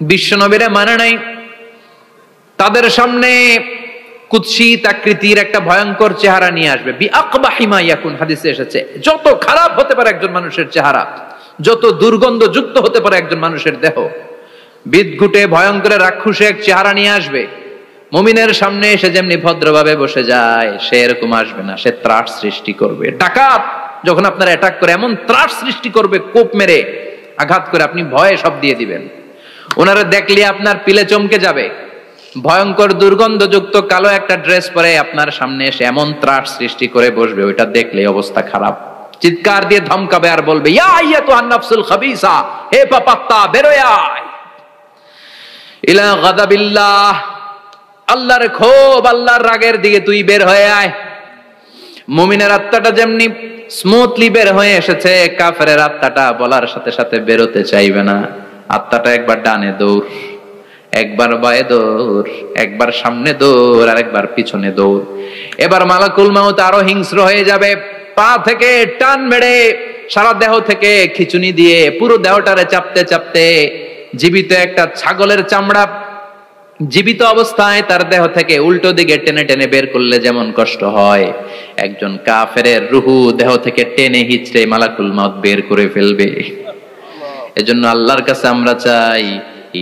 বিশ্ব নবীরা মানে নাই, তাদের সামনে কুৎসিত আকৃতির একটা ভয়ঙ্কর চেহারা নিয়ে আসবে। বিআকবাহি মা ইয়াকুন, হাদিসে এসেছে যত খারাপ হতে পারে একজন মানুষের চেহারা, যত দুর্গন্ধযুক্ত হতে পারে একজন মানুষের দেহ, বিদঘুটে ভয়ঙ্কর রাক্ষসে এক চেহারা নিয়ে আসবে। মুমিনের সামনে এসে যেমনি ভদ্রভাবে বসে যায়, সে এরকম আসবে না। সে ত্রাস সৃষ্টি করবে। ডাকাত যখন আপনার অ্যাটাক করে এমন ত্রাস সৃষ্টি করবে, কোপ মেরে আঘাত করে আপনি ভয়ে সব দিয়ে দিবেন। ওনারা দেখলে আপনার পিলে চমকে যাবে। ভয়ঙ্কর দুর্গন্ধযুক্ত কালো একটা ড্রেস পরে আপনার সামনে এসে এমন ত্রাস সৃষ্টি করে বসবে, ওইটা দেখলে অবস্থা খারাপ। চিৎকার দিয়ে ধমকাবে আর বলবে, ইয়া আইয়াতুহান নাফসুল খাবিসা, হে পাপাত্তা বেরোয় আয় ইলা গাদাবিল্লাহ, আল্লাহর ক্ষোভ, আল্লাহর রাগের দিকে তুই বের হয়ে আয়। মুমিনের আত্মাটা যেমনি স্মুথলি বের হয়ে এসেছে, কাফেরের আত্মাটা বলার সাথে সাথে বেরোতে চাইবে না। আত্মাটা একবার ডানে দৌড়, একবার বায়ে দৌড়, একবার সামনে দৌড়, আর একবার পিছনে দৌড়। এবার মালাকুল মাউত আরো হিংস্র হয়ে যাবে। পা থেকে টান মেরে সারা দেহ থেকে খিচুনি দিয়ে পুরো দেহটারে চাপতে চাপতে জীবিত একটা ছাগলের চামড়া জীবিত অবস্থায় তার দেহ থেকে উল্টো দিকে টেনে টেনে বের করলে যেমন কষ্ট হয়, একজন কাফেরের রুহু দেহ থেকে টেনে হিচড়ে মালাকুল মাউত বের করে ফেলবে। এজন্য আল্লাহর কাছে আমরা চাই,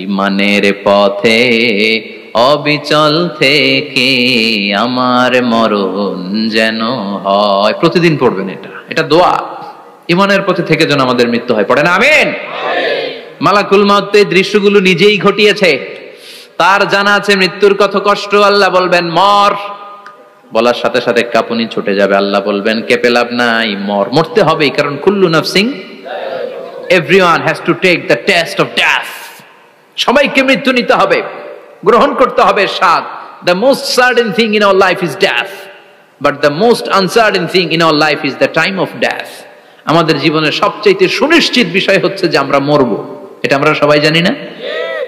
ঈমানের পথে অবিচল থেকে আমার মরণ যেন হয়। প্রতিদিন পড়বেন এটা দোয়া। ঈমানের পথে থেকে যেন আমাদের মৃত্যু হয়। পড়েন আমিন। মালাকুল মাউত এই দৃশ্যগুলো নিজেই ঘটিয়েছে, তার জানা আছে মৃত্যুর কত কষ্ট। আল্লাহ বলবেন মর, বলার সাথে সাথে কাঁপুনি ছুটে যাবে। আল্লাহ বলবেন কেঁপে লাভ নাই, মরতে হবে, কারণ কুল্লু নাফসিন, everyone has to take the test of death. সবাইকে মৃত্যু নিতে হবে, গ্রহণ করতে হবে স্বাদ। The most certain thing in our life is death, but the most uncertain thing in our life is the time of death. আমাদের জীবনের সবচাইতে সুনিশ্চিত বিষয় হচ্ছে যে আমরা মরবো, এটা আমরা সবাই জানি না,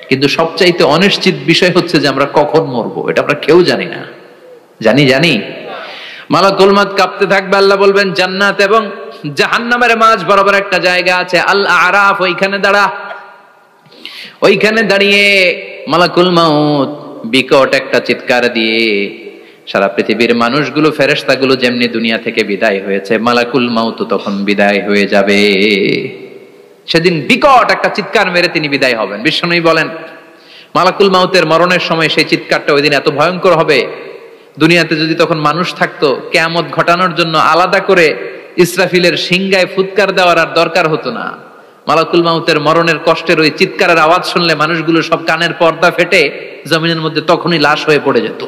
কিন্তু সবচাইতে অনিশ্চিত বিষয় হচ্ছে যে আমরা কখন মরবো, এটা আমরা কেউ জানি না। জানি মালাকুল মউত কাঁপতে থাকবে। আল্লাহ বলবেন জান্নাত এবং জাহান্নামের মাঝ বরাবর একটা জায়গা আছে, আল আরাফ, ওইখানে দাঁড়া। ওইখানে দাঁড়িয়ে মালাকুল মউত বিকট একটা চিৎকার দিয়ে সারা পৃথিবীর মানুষগুলো, ফেরেশতাগুলো যেমনি দুনিয়া থেকে বিদায় হয়েছে, মালাকুল মউত তখন বিদায় হয়ে যাবে। সেদিন বিকট একটা চিৎকার মেরে তিনি বিদায় হবেন। বিশ্বনবী বলেন মালাকুল মউতের মরণের সময় সেই চিৎকারটা ওই দিন এত ভয়ঙ্কর হবে, দুনিয়াতে যদি তখন মানুষ থাকতো, কিয়ামত ঘটানোর জন্য আলাদা করে ইসরাফিলের সিংগায় ফুৎকার দেওয়ার আর দরকার হতো না। মালাকুল মউতের মরণের কষ্টের ওই চিৎকারের আওয়াজ শুনলে মানুষগুলো সব কানের পর্দা ফেটে জমিনের মধ্যে তখনই লাশ হয়ে পড়ে যেত।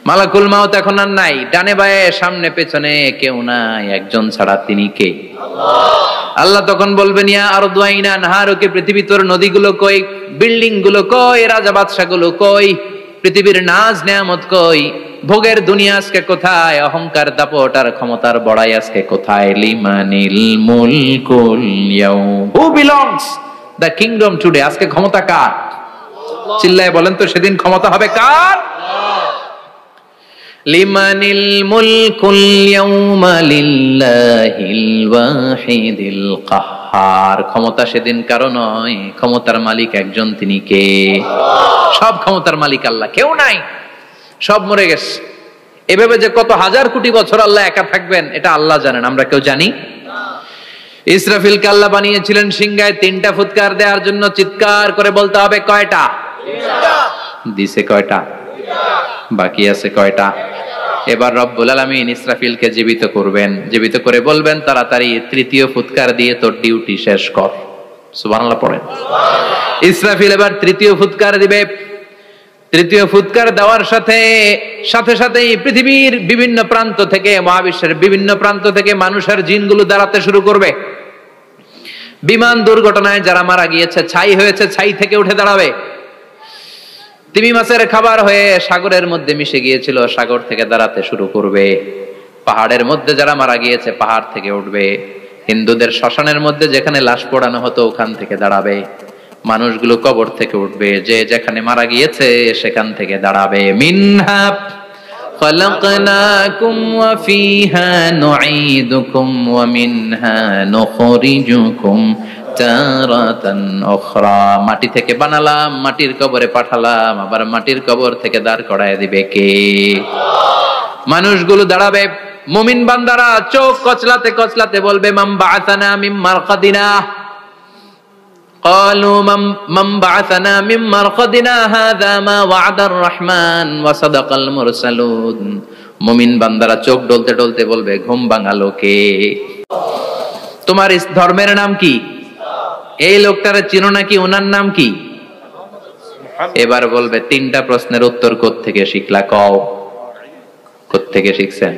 মালাকুল মউত এখন আর নাই, ডানে বায়ে সামনে পেছনে কেউ নাই, একজন ছাড়া, তিনি কে? আল্লাহ তখন বলবেন ইয়া আরদু আইনা নাহারুকে, পৃথিবী তোর নদীগুলো কই, বিল্ডিং গুলো কই, রাজা বাদশা গুলো কই, পৃথিবীর নাজ নেয়ামত কই, ভোগের দুনিয়া আজকে কোথায়, অহংকার দাপট আর ক্ষমতার বড়াই আজকে কোথায়? লিমানিল মুলকুল ইয়াউম, who belongs the kingdom today, আজকে ক্ষমতা কার? চিল্লায় বলেন তো, সেদিন ক্ষমতা হবে কার? লিমানিল মুলকুল ইয়াউমা লিল্লাহিল ওয়াহিদিল কাহ্হার, ক্ষমতা সেদিন কারো নয়, ক্ষমতার মালিক একজন, তিনি কে? সব ক্ষমতার মালিক আল্লাহ, কেউ নাই, সব মরে গেছে। এভাবে যে কত হাজার কোটি বছর আল্লাহ একা থাকবেন এটা আল্লাহ জানেন, আমরা কেউ জানি? ইসরাফিলকে আল্লাহ বানিয়েছিলেন সিংহায় 3টা ফুৎকার দেওয়ার জন্য, চিৎকার করে বলতে হবে কয়টা? দিছে কয়টা? বাকি আছে কয়টা? এবার রব্বুল আলামিন ইসরাফিলকে জীবিত করবেন, জীবিত করে বলবেন তাড়াতাড়ি 3য় ফুৎকার দিয়ে তোর ডিউটি শেষ কর। সুবহানাল্লাহ পড়েন। ইসরাফিল এবার 3য় ফুৎকার দিবে। 3য় ফুৎকার দেওয়ার সাথে সাথেই পৃথিবীর বিভিন্ন প্রান্ত থেকে, মহাবিশ্বের বিভিন্ন প্রান্ত থেকে মানুষের জিনগুলো দাঁড়াতে শুরু করবে। বিমান দুর্ঘটনায় যারা মারা গিয়েছে, ছাই হয়েছে, ছাই থেকে উঠে দাঁড়াবে। তিমি মাছের খাবার হয়ে সাগরের মধ্যে মিশে গিয়েছিল, সাগর থেকে দাঁড়াতে শুরু করবে। পাহাড়ের মধ্যে যারা মারা গিয়েছে, পাহাড় থেকে উঠবে। হিন্দুদের শ্মশানের মধ্যে যেখানে লাশ পোড়ানো হতো, ওখান থেকে দাঁড়াবে। মানুষগুলো কবর থেকে উঠবে, যে যেখানে মারা গিয়েছে সেখান থেকে দাঁড়াবে। মিনহা খালাকনাকুম ওয়া ফিহা নুঈদুকুম ওয়া মিনহা নুখরিজুকুম তারাতান উখরা, মাটি থেকে বানালাম, মাটির কবরে পাঠালাম, আবার মাটির কবর থেকে দাঁড় করায় দিবে কে? মানুষগুলো দাঁড়াবে। মুমিন বান্দারা চোখ কচলাতে কচলাতে বলবে মান বাআসানা মিন মারকাদিনা, ক্বালু মান বাআসানা মিন মারকাদিনা হাযা মা ওয়া'দার রহমান ওয়া সাদাকাল মুরসালুন। মুমিন বান্দারা চোখ ডলতে ডলতে বলবে ঘুম ভাঙালো কে? তোমার ধর্মের নাম কি? এই লোকটারে চিনো নাকি? ওনার নাম কি? এবার বলবে 3টা প্রশ্নের উত্তর কোত্থেকে শিখলা? কও কোত্থেকে শিখছেন?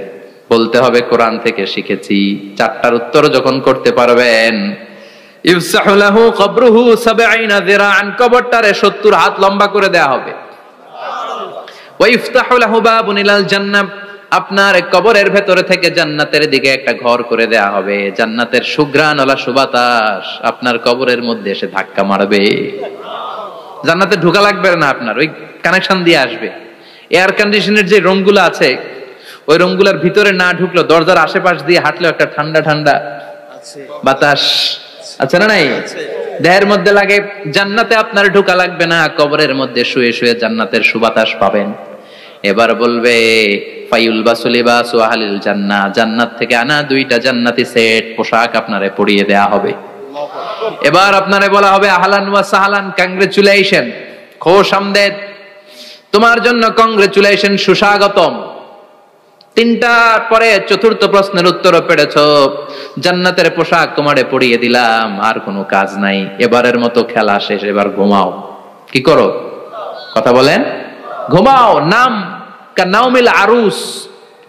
বলতে হবে কোরআন থেকে শিখেছি। 4টার উত্তর যখন করতে পারবেন, ইফসাহু লাহু কবরুহু 70 যিরাআন, কবরটারে 70 হাত লম্বা করে দেয়া হবে। ওয়া ইফতাহু লাহু বাবুন ইলাল জান্নাহ, আপনার কবরের ভেতরে থেকে জান্নাতের দিকে একটা ঘর করে দেয়া হবে। জান্নাতের সুঘ্রাণওয়ালা সুবাতাস আপনার কবরের মধ্যে এসে ধাক্কা মারবে। জান্নাতে ঢোকা লাগবে না, আপনার ওই কানেকশন দিয়ে আসবে। এয়ার কন্ডিশনের যে রুমগুলো আছে, ওই রুমগুলোর ভিতরে না ঢুকলো, দরজার আশেপাশ দিয়ে হাঁটলেও একটা ঠান্ডা ঠান্ডা বাতাস আছে না নাই? দেহের মধ্যে লাগে। জান্নাতে আপনার ঢোকা লাগবে না, কবরের মধ্যে শুয়ে শুয়ে জান্নাতের সুবাতাস পাবেন। এবার বলবে ফায়ুলবাসু লিবাসু আহলিল জান্নাহ, জান্নাত থেকে আনা 2টা জান্নাতি সেট পোশাক আপনারে পরিয়ে দেয়া হবে। এবার আপনারে বলা হবে আহলান ওয়া সাহলান, কংগ্রেচুলেশন, খোশ আমদেদ, তোমার জন্য কংগ্রেচুলেশন, সুস্বাগতম। 3টার পরে 4র্থ প্রশ্নের উত্তরও পেরেছো, জান্নাতের পোশাক তোমারে পরিয়ে দিলাম, আর কোনো কাজ নাই, এবারের মতো খেলা শেষ, এবার ঘুমাও। কি করো? কথা বলেন। ঘুমাও। নাম কানাউমিল আরুস,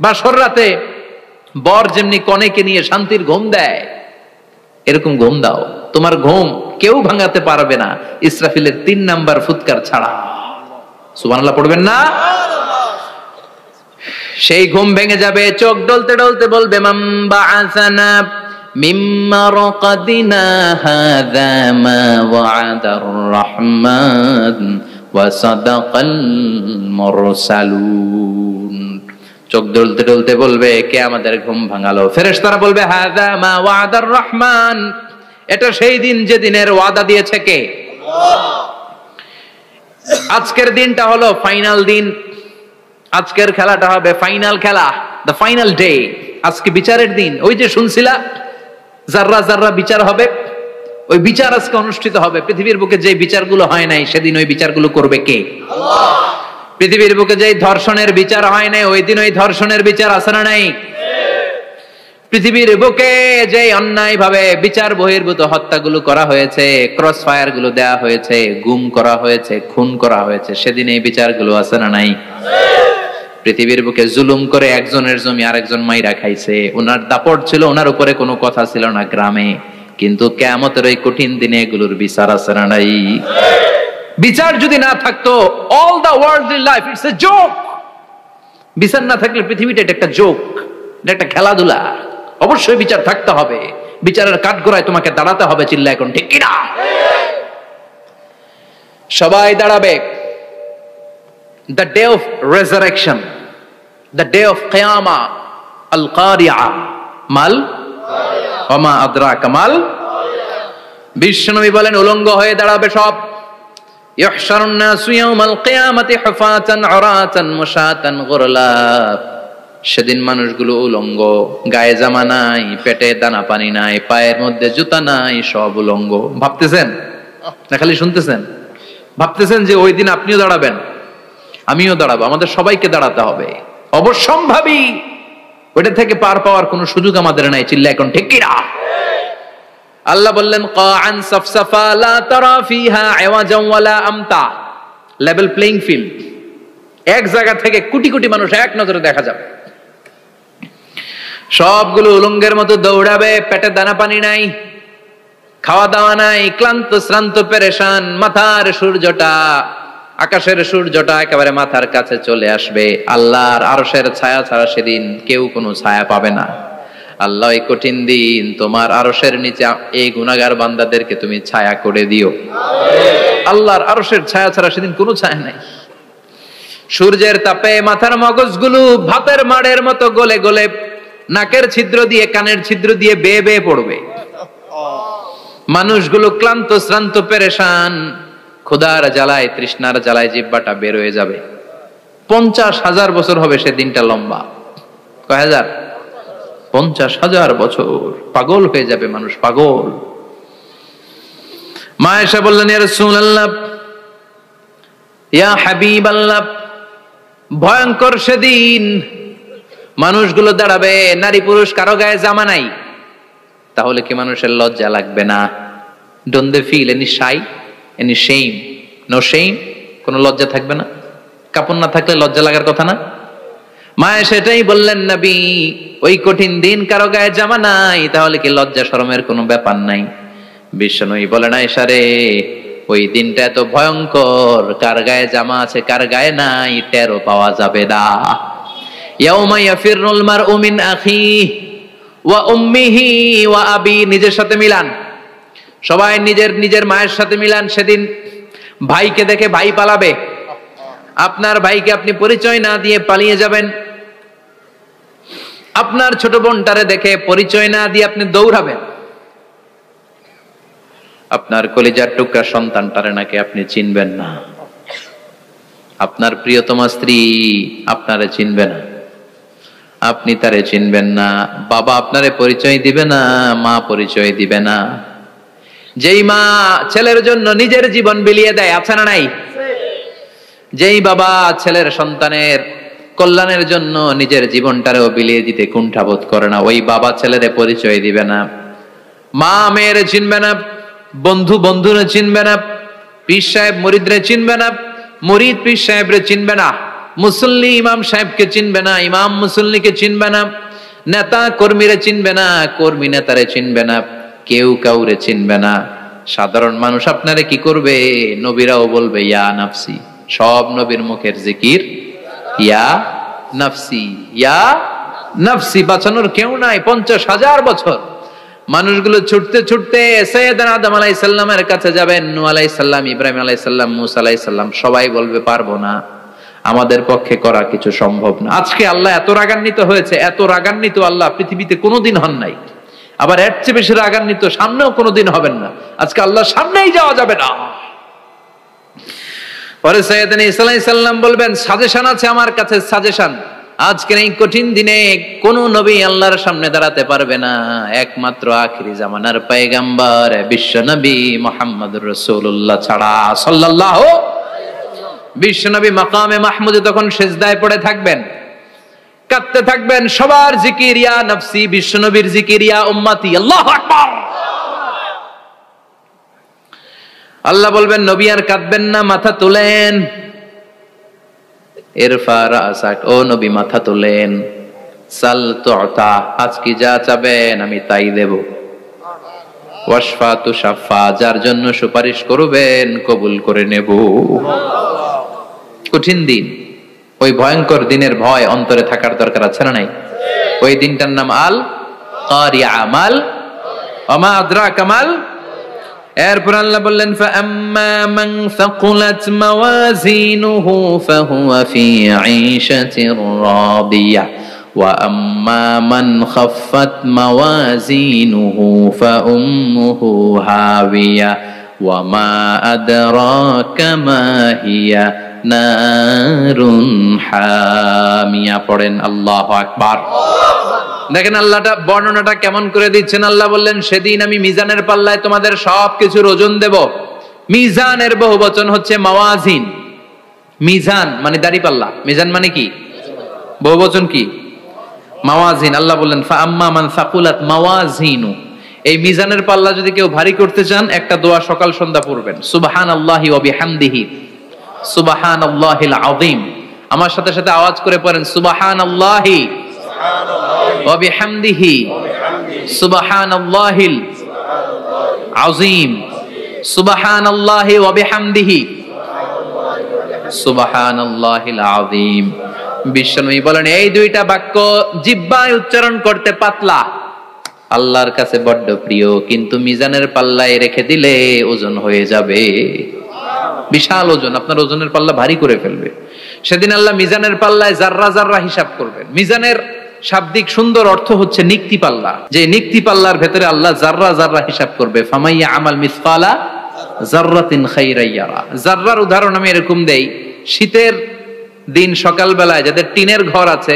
বাসর রাতে বর যেমনি কনেকে নিয়ে শান্তির ঘুম দেয়, এরকম ঘুম দাও। তোমার ঘুম কেউ ভাঙাতে পারবে না ইসরাফিলের 3 নাম্বার ফুৎকার ছাড়া। সুবহানাল্লাহ পড়বেন না? সেই ঘুম ভেঙে যাবে, চোখ ডলতে ডলতে বলবে মান বাআসানা মিন মারকাদিনা হাযা মা ওয়া'দার রাহমান ওয়া সাদাকাল মুরসালুন। চোখ ডলতে ডলতে বলবে, কে আমাদের ঘুম ভাঙালো? ফেরেশতারা বলবে হাযা মা ওয়া'দার রাহমান, এটা সেই দিন যে দিনের ওয়াদা দিয়েছে কে? আল্লাহ। আজকের দিনটা হলো ফাইনাল দিন, আজকের খেলাটা হবে ফাইনাল খেলা, দ্য ফাইনাল ডে। আজকে বিচারের দিন। ওই যে শুনছিলা জাররা জাররা বিচার হবে, ওই বিচার আজকে অনুষ্ঠিত হবে। পৃথিবীর বুকে যে বিচারগুলো হয় নাই সেদিন ওই বিচারগুলো করবে কে? আল্লাহ। পৃথিবীর বুকে যে ধর্ষণের বিচার হয় নাই ওই দিন ওই ধর্ষণের বিচার আছে না নাই? পৃথিবীর বুকে যে অন্যায় ভাবে বিচার বহির্ভূত হত্যাগুলো করা হয়েছে, ক্রস ফায়ার গুলো দেওয়া হয়েছে, গুম করা হয়েছে, খুন করা হয়েছে, সেদিন এই বিচারগুলো আছে না নাই? পৃথিবীর বুকে জুলুম করে একজনের জমি আরেকজন মাইরা খাইছে, ওনার দাপট ছিল, ওনার উপরে কোনো কথা ছিল না গ্রামে, কিন্তু কিয়ামতের এই কঠিন দিনে এগুলোর বিচার আছে না নাই? বিচার যদি না থাকতো, all the worldly life it's a joke. বিচার না থাকলে পৃথিবীটা এটা একটা জোক, এটা একটা খেলাধুলা। অবশ্যই বিচার থাকতে হবে, বিচারের কাঠগড়ায় তোমাকে দাঁড়াতে হবে। চিল্লা এখন ঠিক কিনা? সবাই দাঁড়াবে। The day of resurrection, the day of qiyamah, al-qari'ah, mal wama adraka mal। বিশ্বনবী বলেন উলঙ্গ হয়ে দাঁড়াবে সব। ইহশারুন নাসু ইয়াওমাল কিয়ামাতি হুফাতান উরাতান মুশাতান গুরলা। সেদিন মানুষগুলো উলঙ্গ, গায়ে জামা নাই, পেটে দানা পানি নাই, পায়ের মধ্যে জুতা নাই, সব উলঙ্গ। ভাবতেছেন না খালি শুনতেছেন? ভাবতেছেন যে ওই দিন আপনিও দাঁড়াবেন, আমিও দাঁড়াবো, আমাদের সবাইকে দাঁড়াতে হবে। অবশ্যম্ভাবী, ওইটা থেকে পার পাওয়ার কোনো সুযোগ আমাদের নাই। চিল্লা এখন ঠিক কিনা? আল্লাহ বললেন কাআন সাফসাফা লা তারা ফিহা আওয়াজান ওয়ালা আমতা, লেভেল প্লেইং ফিল্ড। এক জায়গা থেকে কোটি কোটি মানুষ এক নজরে দেখা যাবে। সবগুলো উলঙ্গের মতো দৌড়াবে, পেটে দানা পানি নাই, খাওয়া দাওয়া নাই, ক্লান্ত শ্রান্ত পেরেশান। মাথার সূর্যটা, আকাশের সূর্যটা একেবারে মাথার কাছে চলে আসবে। আল্লাহর আরশের ছায়া ছাড়া সেদিন কেউ কোনো ছায়া পাবে না। আল্লাহ এই কঠিন দিন তোমার আরশের নিচে এই গুনাহগার বান্দাদেরকে তুমি ছায়া করে দিও। আল্লাহর আরশের ছায়া ছাড়া সেদিন কোনো ছায়া নাই। সূর্যের তাপে মাথার মগজগুলো ভাতের মাড়ের মতো গলে গলে নাকের ছিদ্র দিয়ে কানের ছিদ্র দিয়ে বেয়ে বেয়ে পড়বে। মানুষগুলো ক্লান্ত শ্রান্ত পেরেশান, ক্ষুধার জ্বালায় তৃষ্ণার জ্বালায় জিহ্বাটা বের হয়ে যাবে। 50,000 বছর হবে সে দিনটা লম্বা। কয় হাজার? 50,000 বছর। পাগল হয়ে যাবে মানুষ, পাগল। মা আয়েশা বললেন ইয়া রাসূলুল্লাহ, ইয়া হাবিবাল্লাহ, ভয়ঙ্কর সেদিন মানুষগুলো দাঁড়াবে, নারী পুরুষ কারো গায়ে জামা নাই, তাহলে কি মানুষের লজ্জা লাগবে না? Don't they feel any shy, any shame? No shame, কোনো লজ্জা থাকবে না? কাপড় না থাকলে লজ্জা লাগার কথা না? মায়ে সেটাই বললেন নবী, ওই কঠিন দিন কারো গায়ে জামা নাই, তাহলে কি লজ্জা শরমের কোনো ব্যাপার নাই? বিশ্বনবী বলেন আয়েশা রে, ওই দিনটা এত ভয়ঙ্কর, কার গায়ে জামা আছে কার গায়ে নাই টেরও পাওয়া যাবে না। ইয়াউমা ইয়াফিরুল মারউ মিন আখিহি ওয়া উম্মিহি ওয়া আবি, নিজের সাথে মিলান, সবাই নিজের নিজের মায়ের সাথে মিলান। সেদিন ভাইকে দেখে ভাই পালাবে, আপনার ভাইকে আপনি পরিচয় না দিয়ে পালিয়ে যাবেন। আপনার ছোট বোনটারে দেখে পরিচয় না দিয়ে আপনি দৌড়াবেন। আপনার কলিজার টুকরা সন্তানটারে নাকি আপনি চিনবেন না। আপনার প্রিয়তমা স্ত্রী আপনারে চিনবে না, আপনি তারে চিনবেন না। বাবা আপনারে পরিচয় দিবে না, মা পরিচয় দিবে না। যেই মা ছেলের জন্য নিজের জীবন বিলিয়ে দেয়, আছে না নাই? যেই বাবা ছেলের সন্তানের কল্যাণের জন্য নিজের জীবনটারেও বিলিয়ে দিতে কুণ্ঠাবোধ করে না, ওই বাবা ছেলেরে পরিচয় দিবে না। মা মেয়েরে চিনবে না, বন্ধু বন্ধুরে চিনবে না, পীর সাহেব মুরিদরে চিনবে না, মুরিদ পীর সাহেবরে চিনবে না, মুসল্লি ইমাম সাহেবকে চিনবে না, ইমাম মুসল্লিকে চিনবে না, নেতা কর্মীরে চিনবে না, কর্মী নেতারে চিনবে না, কেউ কাউরে চিনবে না। সাধারণ মানুষ আপনারে কি করবে? নবীরাও বলবে ইয়া নাফসি। সব নবীর মুখের জিকির ইয়া নাফসি, ইয়া নাফসি। বাঁচানোর কেউ নাই। 50,000 বছর মানুষগুলো ছুটতে ছুটতে সাইয়েদনা আদম আলাইহিস সালামের কাছে যাবেন। নূহ আলাইহিস সালাম, ইব্রাহিম আলাইহিস সালাম, মূসা আলাইহিস সালাম, সবাই বলবে পারবো না, আমাদের পক্ষে করা কিছু সম্ভব না। আজকে আল্লাহ এত রাগান্বিত হয়েছে, এত রাগান্বিত আল্লাহ পৃথিবীতে কোনোদিন হন নাই। আবার এর চেয়ে বেশি রাগান্বিত সামনেও কোনোদিন হবেন না। আজকে আল্লাহ সামনেই যাওয়া যাবে না। পরে সাইয়েদনা ঈসা আলাইহিস সালাম বলবেন সাজেশন আছে আমার কাছে, সাজেশন। আজকের এই কঠিন দিনে কোন নবী আল্লাহর সামনে দাঁড়াতে পারবে না, একমাত্র আখিরি জামানার পয়গম্বর বিশ্ব নবী মুহাম্মদুর রাসূলুল্লাহ ছাড়া সাল্লাল্লাহু। বিশ্ব নবী মাকামে মাহমুদে তখন সিজদায় পড়ে থাকবেন, কাঁদতে থাকবেন। সবার জিকির ইয়া নফসি, বিশ্ব নবীর জিকির ইয়া উম্মতি। আল্লাহু আকবার। আল্লাহ বলবেন নবী আর কাঁদবেন না, মাথা তুলেন। ইরফা রাসাক, ও নবী মাথা তুলেন। সাল তুতা, আজকে যা চাবেন আমি তাই দেব। ওয়াশফা তুশাফা, যার জন্য সুপারিশ করবেন কবুল করে নেব। কঠিন দিন, ওই ভয়ঙ্কর দিনের ভয় অন্তরে থাকার দরকার আছে না নাই? ওই দিনটার নাম আল কারিয়া, মাল ওমা আদরাকা মাল। এরপর আল্লাহ বললেন ফাআম্মা মান সাকুলাত মাওয়াজিনুহু ফাহুয়া ফি ঈশাতির রাদিয়াহ ওয়া আম্মা মান খাফফাত মাওয়াজিনুহু ফাউম্মুহু হাবিয়া ওয়া মা আদরাকা মা হিয়া নারুন হামিয়া। পড়েন আল্লাহু আকবার। দেখেন আল্লাহটা বর্ণনাটা কেমন করে দিচ্ছেন। আল্লাহ বললেন সেদিন আমি মিজানের পাল্লায় তোমাদের সবকিছুর ওজন দেব। মিজানের বহুবচন হচ্ছে মাওয়াজিন। মিজান মানে দাঁড়িপাল্লা, মিজান মানে কি? বহুবচন কি? মাওয়াজিন। আল্লাহ বললেন ফাআম্মা মান সাকুলাত মাওয়াজিনু, এই মিজানের পাল্লা যদি কেউ ভারী করতে চান একটা দোয়া সকাল সন্ধ্যা পড়বেন, সুবহানাল্লাহি ওয়া বিহামদিহি সুবহানাল্লাহিল আযীম। আমার সাথে সাথে আওয়াজ করে পড়েন সুবহানাল্লাহি ওয়া বিহামদিহি সুবহানাল্লাহিল আযীম, সুবহানাল্লাহি ওয়া বিহামদিহি সুবহানাল্লাহিল আযীম। বিশ্বনবী বলেন এই দুইটা বাক্য জিহ্বায় উচ্চারণ করতে পাতলা, আল্লাহর কাছে বড্ড প্রিয়, কিন্তু মিজানের পাল্লায় রেখে দিলে ওজন হয়ে যাবে বিশাল ওজন, আপনার ওজনের পাল্লা ভারী করে ফেলবে। সেদিন আল্লাহ মিজানের পাল্লায় জাররা জাররা হিসাব করবেন। মিজানের শাব্দিক সুন্দর অর্থ হচ্ছে নিক্তি পাল্লা, যে নিক্তি পাল্লার ভেতরে আল্লাহ জাররা জাররা হিসাব করবে। ফামাইয়া আমাল মিসকালা জাররাতিন খাইরান ইয়ারা। জাররার উদাহরণ আমি এরকম দেই, শীতের দিন সকালবেলায় যাদের টিনের ঘর আছে,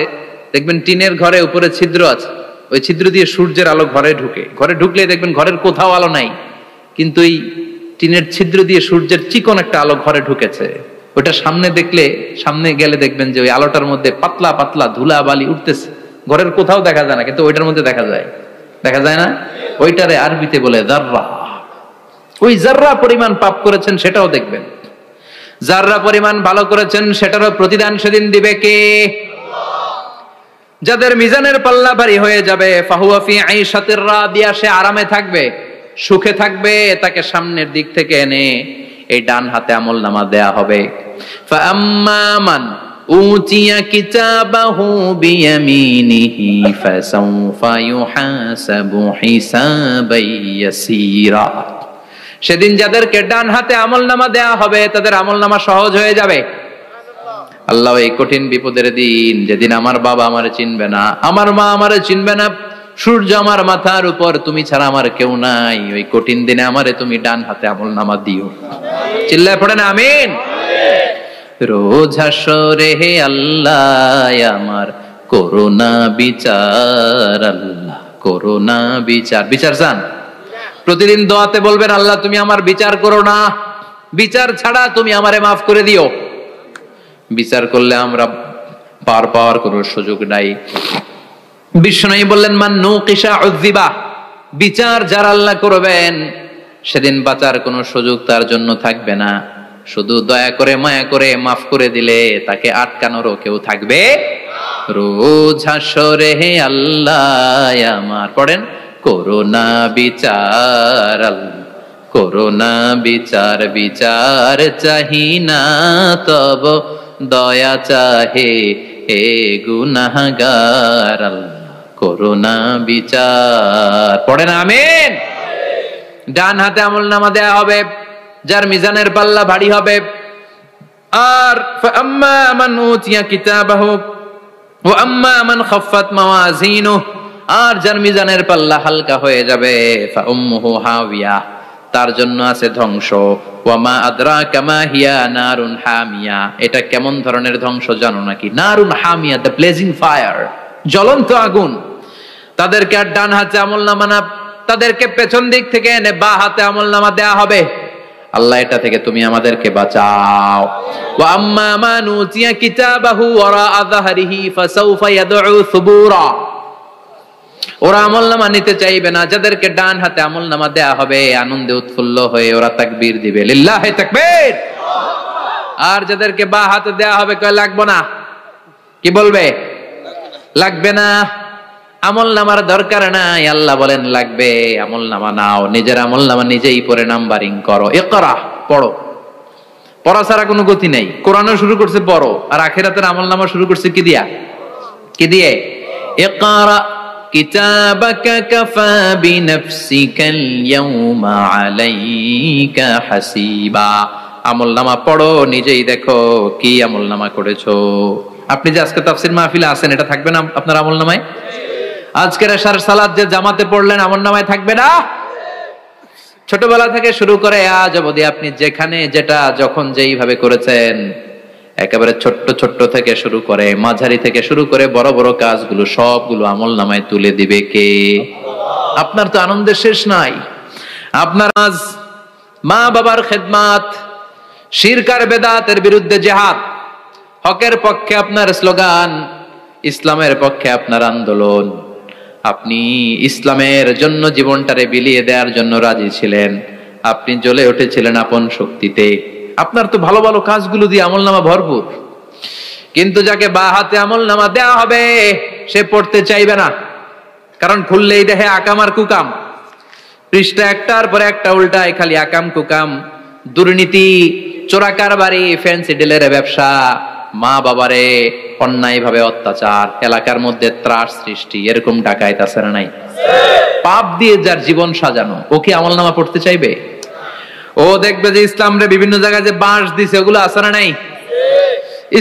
দেখবেন টিনের ঘরে উপরে ছিদ্র আছে, ওই ছিদ্র দিয়ে সূর্যের আলো ঘরে ঢুকে। ঘরে ঢুকলে দেখবেন ঘরের কোথাও আলো নাই, কিন্তু এই টিনের ছিদ্র দিয়ে সূর্যের চিকন একটা আলো ঘরে ঢুকেছে। ওটা সামনে দেখলে, সামনে গেলে দেখবেন যে ওই আলোটার মধ্যে পাতলা পাতলা ধুলা বালি উঠতেছে, ঘরের কোথাও দেখা যায় না, কিন্তু ওইটার মধ্যে দেখা যায়। দেখা যায় না? ওইটারে আরবিতে বলে জাররা। ওই জাররা পরিমাণ পাপ করেছেন সেটাও দেখবেন, জাররা পরিমাণ ভালো করেছেন সেটারও প্রতিদান সেদিন দিবে কে? যাদের মিজানের পাল্লা ভারী হয়ে যাবে, ফাহুয়া ফি আইশাতির রাদিয়া, সে আরামে থাকবে, সুখে থাকবে। তাকে সামনের দিক থেকে এনে এই ডান হাতে আমলনামা দেয়া হবে। ফাআম্মা মান উতিয়া কিতাবাহু বিয়ামিনিহি ফাসাউফা ইউহাসাবু হিসাবান ইয়াসীরা। সেদিন যাদেরকে ডান হাতে আমলনামা দেয়া হবে তাদের আমলনামা সহজ হয়ে যাবে। আল্লাহ এই কঠিন বিপদের দিন, যেদিন আমার বাবা আমারে চিনবে না, আমার মা আমারে চিনবে না, সূর্য আমার মাথার উপর, তুমি ছাড়া আমার কেউ নাই, ওই কঠিন দিনে আমারে তুমি ডান হাতে আমলনামা দিও। চিল্লায় পড়েন আমিন। রোজ হাসরে হে আল্লাহ আমার করোনা বিচার, আল্লাহ করোনা বিচার। বিচার চান? প্রতিদিন দোয়াতে বলবেন আল্লাহ তুমি আমার বিচার করো না, বিচার ছাড়া তুমি আমারে মাফ করে দিও। বিচার করলে আমরা পার পাওয়ার কোনো সুযোগ নাই। বিষ্ণু বললেন মান নুকিশা উযিবা, বিচার যারা আল্লাহ করবেন সেদিন বাঁচার কোনো সুযোগ তার জন্য থাকবে না। শুধু দয়া করে মায়া করে মাফ করে দিলে তাকে আটকানোরও কেউ থাকবে রোজ হাসরে হে আল্লাহ আমার পড়েন করোনা বিচার করোনা বিচার বিচার চাহি না তব দয়া চাহে হে গুনাহগার করোনা বিচার পড়েন আমিন। ডান হাতে আমলনামা দেয়া হবে যার মিজানের পাল্লা ভারী হবে। আর ফাআম্মা মান উতিয়া কিতাবাহু ওয়া আম্মা মান খাফফাত মাওয়াজিনুহু আর যার মিজানের পাল্লা হালকা হয়ে যাবে ফাউম্মুহু হাওিয়া তার জন্য আছে ধ্বংস। ওয়া মা আদরাকা মা হিয়া নারুন হামিয়া এটা কেমন ধরনের ধ্বংস জানো নাকি? নারুন হামিয়া দ্য ব্লেজিং ফায়ার জ্বলন্ত আগুন। তাদেরকে আর ডান হাতে আমলনামা না তাদেরকে পেছন দিক থেকে এনে বাঁ হাতে আমলনামা দেয়া হবে। আল্লাহ এটা থেকে তুমি আমাদেরকে বাঁচাও। ওয়া আম্মা মান উতিয়া কিতাবাহু ওয়ারা যাহরিহি ফাসাউফা ইয়াদউ সুবুরা ওরা আমলনামা নিতে চাইবে না। যাদেরকে ডান হাতে আমলনামা দেয়া হবে আনন্দে উৎফুল্ল হয়ে ওরা তাকবীর দিবে লিল্লাহি তাকবীর। আর যাদেরকে বাঁ হাতে দেয়া হবে কয় লাগবে না, কি বলবে? লাগবে না, আমলনামার দরকার নাই। আল্লাহ বলেন লাগবে, আমলনামা নাও, নিজের আমলনামা নিজেই পড়ে নাম্বারিং করো। ইকরা পড়ো, পড়া ছাড়া কোনো গতি নেই। কোরআনও শুরু করছে পড়ো, আর আখিরাতের আমলনামা শুরু করছে কি দিয়া? কি দিয়ে? ইকরা কিতাবাকা কাফা বিনাফসিকাল ইয়াউমা আলাইকা হাসিবা। আমলনামা পড়ো, নিজেই দেখো কি আমলনামা করেছো। আপনি যে আজকে তাফসীর মাহফিলে আছেন এটা থাকবে না আপনার আমলনামায়? আজকের এশার সালাত যে জামাতে পড়লেন আমলনামায় থাকবে না? ছোটবেলা থেকে শুরু করে আজ অবধি আপনি যেখানে যেটা যখন যেইভাবে করেছেন, একেবারে ছোট্ট ছোট্ট থেকে শুরু করে মাঝারি থেকে শুরু করে বড় বড় কাজগুলো সবগুলো আমলনামায় তুলে দিবে কে? আপনার তো আনন্দের শেষ নাই। আপনার আজ মা বাবার খেদমাত, শিরক আর বেদাতের বিরুদ্ধে জিহাদ, হকের পক্ষে আপনার স্লোগান, ইসলামের পক্ষে আপনার আন্দোলন। আপনি ইসলামের জন্য জীবনটারে বিলিয়ে দেওয়ার জন্য রাজি ছিলেন। আপনি জ্বলে উঠেছিলেন আপন শক্তিতে। আপনার তো ভালো ভালো কাজগুলো দিয়ে আমলনামা ভরপুর। কিন্তু যাকে বাঁ হাতে আমলনামা দেওয়া হবে সে পড়তে চাইবে না, কারণ খুললেই দেখে আকাম আর কুকাম। পৃষ্ঠা একটার পরে একটা উল্টায় খালি আকাম কুকাম, দুর্নীতি, চোরাকারবারি, ফ্যান্সি ডিলের ব্যবসা, মা বাবারে অন্যায় ভাবে অত্যাচার, এলাকার মধ্যে ত্রাস সৃষ্টি, এরকম ডাকাইত আছে না নাই? পাপ দিয়ে যার জীবন সাজানো, ও কি আমলনামা পড়তে চাইবে? ও দেখবে যে ইসলাম রে বিভিন্ন জায়গায় যে বাঁশ দিছে ওগুলো আছে না নাই?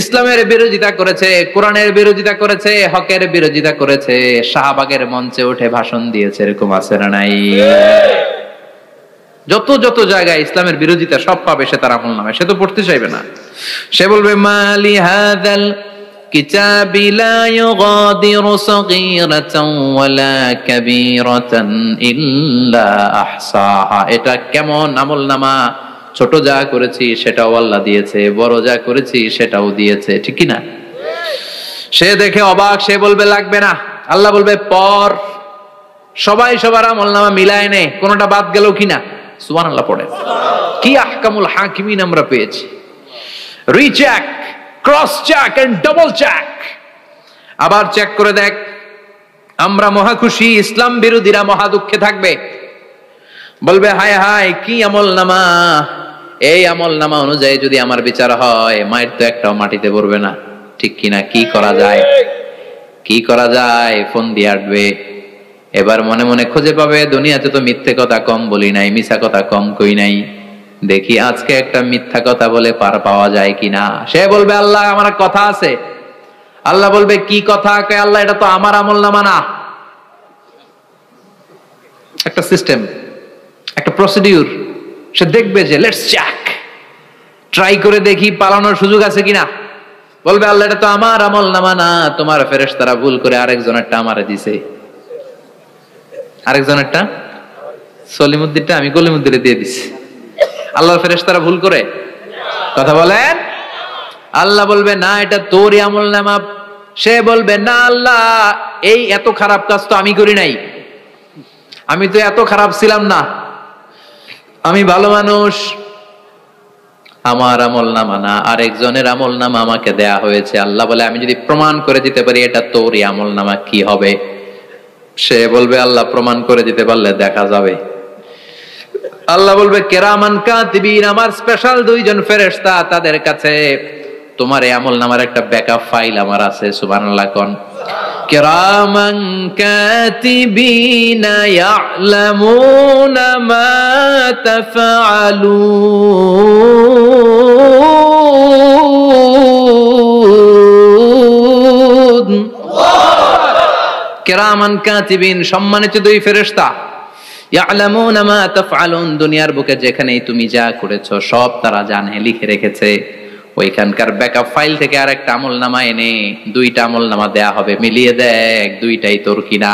ইসলামের বিরোধিতা করেছে, কোরআনের বিরোধিতা করেছে, হকের বিরোধিতা করেছে, শাহবাগের মঞ্চে উঠে ভাষণ দিয়েছে, এরকম আছে না নাই? যত যত জায়গায় ইসলামের বিরোধিতা সব পাবে সে তার আমলনামায়। সে তো পড়তে চাইবে না। সে বলবে মালি হাযাল কিতাবি লা ইউগাদিরু সাগীরাতান ওয়ালা কাবীরাতান ইল্লা আহসাহা। এটা কেমন আমলনামা? ছোট যা করেছি সেটাও আল্লাহ দিয়েছে, বড় যা করেছি সেটাও দিয়েছে, ঠিক কি না? সে দেখে অবাক, সে বলবে লাগবে না। আল্লাহ বলবে পর, সবাই সবার আমলনামা মিলায় নে, কোনটা বাদ গেল কিনা। সুবহানাল্লাহ পড়ে। কি আহকামুল হাকিমিন আমরা পেয়েছি। Recheck, cross check and double check. আবার চেক করে দেখ। আমরা মহা খুশি, ইসলাম বিরোধীরা মহা দুঃখে থাকবে। বলবে হায় হায় কি আমলনামা, এই আমলনামা অনুযায়ী যদি আমার বিচার হয় মায়ের তো একটাও মাটিতে পড়বে না, ঠিক কিনা? কি করা যায়, কি করা যায়? ফোন দিয়ে আটবে। এবার মনে মনে খুঁজে পাবে দুনিয়াতে তো মিথ্যে কথা কম বলি নাই, মিছা কথা কম কই নাই, দেখি আজকে একটা মিথ্যা কথা বলে পার পাওয়া যায় কিনা। সে বলবে আল্লাহ আমার কথা আছে। আল্লাহ বলবে কি কথা? আল্লাহ এটা তো আমার আমলনামা না। একটা সিস্টেম, একটা প্রসিডিউর। সে দেখবে যে লেটস চেক, ট্রাই করে দেখি পালানোর সুযোগ আছে কিনা। বলবে আল্লাহ এটা তো আমার আমলনামা না, তোমার ফেরেশতারা ভুল করে আরেকজনেরটা আমারে দিছে। আরেকজনেরটা সলিমুদ্দিনটা আমি কলিমুদ্দিনে দিয়ে দিছি। আল্লাহর ফেরেশতারা ভুল করে কথা বলেন? আল্লাহ বলবে না এটা তোরই আমলনামা। সে বলবে না আল্লাহ এই এত খারাপ কাজ তো আমি করি নাই, আমি তো এত খারাপ ছিলাম না, আমি ভালো মানুষ। আমার আমল নামা না, আরেকজনের আমল নামা আমাকে দেয়া হয়েছে। আল্লাহ বলে আমি যদি প্রমাণ করে দিতে পারি এটা তোরই আমল নামা, কি হবে? সে বলবে আল্লাহ প্রমাণ করে দিতে পারলে দেখা যাবে। আল্লাহ বলবে কেরামান কাতিবিন, আমার স্পেশাল দুইজন ফেরেশতা, তাদের কাছে তোমার এই আমল নামার একটা ব্যাকআপ ফাইল আমার আছে। সুবহানাল্লাহ কোন। কিরামান কাতিবিনা ইয়ালামুনা মা তাফআলুন। কিরামান কাতিবিন, সম্মানিত দুই ফেরেশতা, ইয়ালামুনা মা তাফআলুন, দুনিয়ার বুকে যেখানেই তুমি যা করেছো সব তারা জানে, লিখে রেখেছে। ওইখানকার ব্যাকআপ ফাইল থেকে আরেকটা আমলনামা এনে দুইটা আমলনামা দেয়া হবে, মিলিয়ে দেখ দুইটাই তোর কিনা।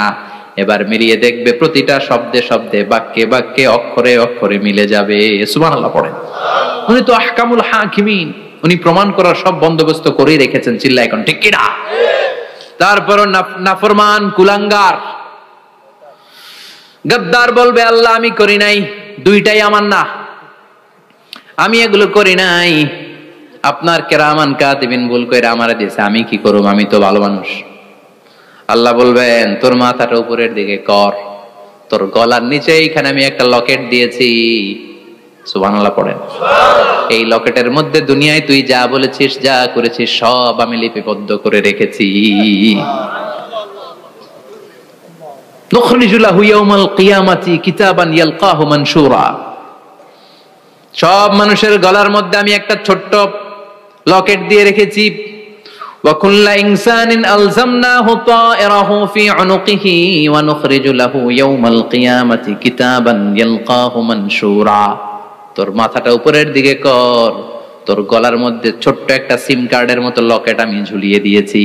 এবার মিলিয়ে দেখবে প্রতিটা শব্দে শব্দে, বাক্যে বাক্যে, অক্ষরে অক্ষরে মিলে যাবে। সুবহানাল্লাহ পড়েন। উনি তো আহকামুল হাকিমিন, উনি প্রমাণ করার সব বন্দোবস্ত করেই রেখেছেন। চিল্লা এখন ঠিক কিনা? তারপরও নাফরমান কুলাঙ্গার গদ্দার বলবে আল্লাহ আমি করি নাই, দুইটাই আমার না, আমি এগুলো করি নাই, আপনার কেরামান কাতিবিন ভুল কইরা আমারে দিয়েছে, আমি কি করব, আমি তো ভালো মানুষ। আল্লাহ বলবেন তোর মাথাটা উপরের দিকে কর, তোর গলার নিচে এইখানে আমি একটা লকেট দিয়েছি। সুবহানাল্লাহ পড়েন। এই লকেটের মধ্যে দুনিয়ায় তুই যা বলেছিস যা করেছিস সব আমি লিপিবদ্ধ করে রেখেছি। নুখরিজু লাহু ইয়াউমাল কিয়ামাতি কিতাবান ইয়ালকাহু মানশুরা, সব মানুষের গলার মধ্যে আমি একটা ছোট্ট লকেট দিয়ে রেখেছি। ওয়া কুল্লা ইনসানিন আলজামনাহু তায়রাহু ফি উনুকিহি ওয়া নুখরিজু লাহু ইয়াউমাল কিয়ামাতি কিতাবান ইয়ালকাহু মানশুরা। তোর মাথাটা উপরের দিকে কর, তোর গলার মধ্যে ছোট্ট একটা সিম কার্ডের মতো লকেট আমি ঝুলিয়ে দিয়েছি।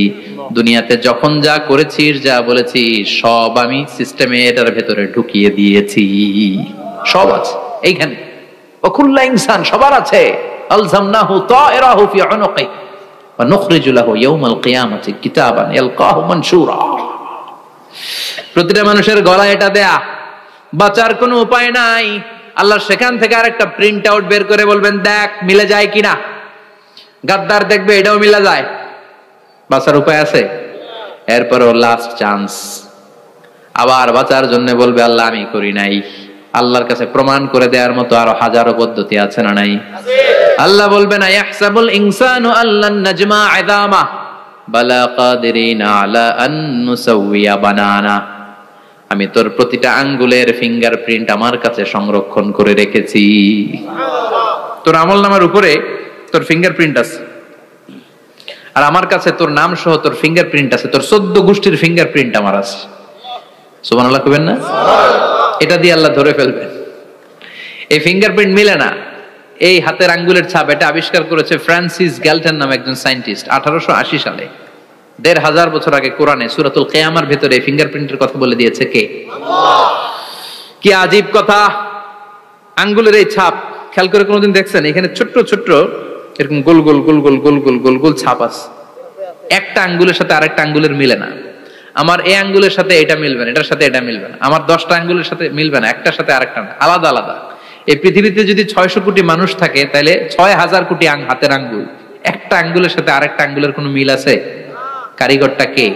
দুনিয়াতে যখন যা করেছিস যা বলেছিস সব আমি সিস্টেমে এটার ভেতরে ঢুকিয়ে দিয়েছি, সব আছে এইখানে। ওকুল্লা ইনসান, সবার আছে। আলজামনাহু তায়রাহু ফি উনুকি ওয়া নুখরিজু লাহু ইয়াউমাল কিয়ামাতি কিতাবান ইয়ালকাহু মানশুরা। প্রতিটা মানুষের গলায় এটা দেয়া, বাঁচার কোনো উপায় নাই। আল্লাহ সেখান থেকে আরেকটা প্রিন্ট আউট বের করে বলবেন দেখ মিলে যায় কিনা। গাদ্দার দেখবে এটাও মিলে যায়, বাঁচার উপায় আছে। এরপরও লাস্ট চান্স, আবার বাঁচার জন্য বলবে আল্লাহ আমি করি নাই। আল্লাহর কাছে প্রমাণ করে দেওয়ার মতো আরো হাজারো পদ্ধতি আছে না নাই? আল্লাহ বলবেন ইয়াহসাবুল ইনসানু আল্লান নাজমা ইযামা বালা কাদিরিনা আলা আন নুসাওয়িয়া বানানা। আমি তোর প্রতিটা আঙ্গুলের ফিঙ্গারপ্রিন্ট আমার কাছে সংরক্ষণ করে রেখেছি। তোর আমলনামার উপরে তোর ফিঙ্গারপ্রিন্ট আছে, আর আমার কাছে তোর নাম সহ তোর ফিঙ্গারপ্রিন্ট আছে, তোর 14 গোষ্ঠীর ফিঙ্গারপ্রিন্ট আমার আছে। সুবহানাল্লাহ কইবেন না? এটা দিয়ে আল্লাহ ধরে ফেলবেন। এই ফিঙ্গারপ্রিন্ট মিলে না, এই হাতের আঙ্গুলের ছাপ, এটা আবিষ্কার করেছে ফ্রান্সিস গ্যালটন নামে একজন সায়েন্টিস্ট 1880 সালে। 1500 বছর আগে কোরআনে সূরাতুল কিয়ামার ভিতরে ফিঙ্গারপ্রিন্টের কথা বলে দিয়েছে কে? আল্লাহ। কি আজীব কথা! আঙ্গুলের এই ছাপ খেয়াল করে কোনোদিন দেখছেন? এখানে ছোট্ট ছোট্ট এরকম গোল গোল গোল গোল গোল গোল গোল গোল ছাপ আছে, একটা আঙ্গুলের সাথে আরেকটা আঙ্গুলের মিলে না। আমার এই আঙ্গুলের সাথে এটা মিলবে না, এটার সাথে এটা মিলবে না, আমার 10টা আঙ্গুলের সাথে মিলবে না, একটার সাথে আরেকটা না, আলাদা আলাদা। এই পৃথিবীতে যদি 600 কোটি মানুষ থাকে তাহলে 6000 কোটি হাতের আঙ্গুল, একটা আঙ্গুলের সাথে আরেকটা আঙ্গুলের কোনো মিল আছে? কারিগরটা কে?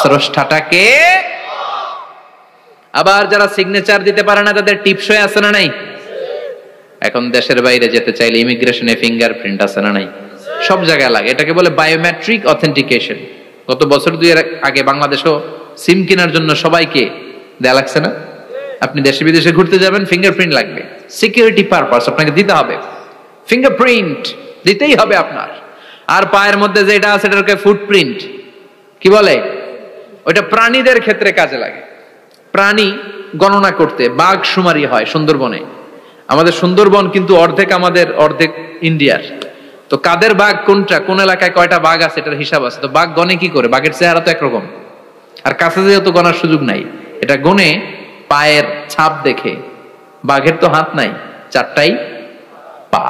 স্রষ্টাটা কে? আবার যারা সিগনেচার দিতে পারে না তাদের টিপসই আছে না নাই? এখন দেশের বাইরে যেতে চাইলে ইমিগ্রেশনে ফিঙ্গারপ্রিন্ট আছে না নাই? সব জায়গায় লাগে, এটাকে বলে বায়োমেট্রিক অথেন্টিকেশন। গত বছর 2 এর আগে বাংলাদেশও সিম কেনার জন্য সবাইকে দেয়া লাগছে না? আপনি দেশে বিদেশে ঘুরতে যাবেন, ফিঙ্গারপ্রিন্ট লাগবে, সিকিউরিটি পারপাস আপনাকে দিতে হবে, ফিঙ্গারপ্রিন্ট দিতেই হবে আপনার। আর পায়ের মধ্যে যেটা আছে এটাকে ফুটপ্রিন্ট কি বলে? ওইটা প্রাণীদের ক্ষেত্রে কাজে লাগে। প্রাণী গণনা করতে বাঘ শুমারি হয় সুন্দরবনে। আমাদের সুন্দরবন কিন্তু অর্ধেক আমাদের অর্ধেক ইন্ডিয়ার। তো কাদের বাঘ কোনটা, কোন এলাকায় কয়টা বাঘ আছে এটার হিসাব আছে। তো বাঘ গনে কি করে? বাঘের চেহারা তো একরকম, আর কাছে যেহেতু গনার সুযোগ নাই, এটা গনে পায়ের ছাপ দেখে। বাঘের তো হাত নাই, 4টাই পা।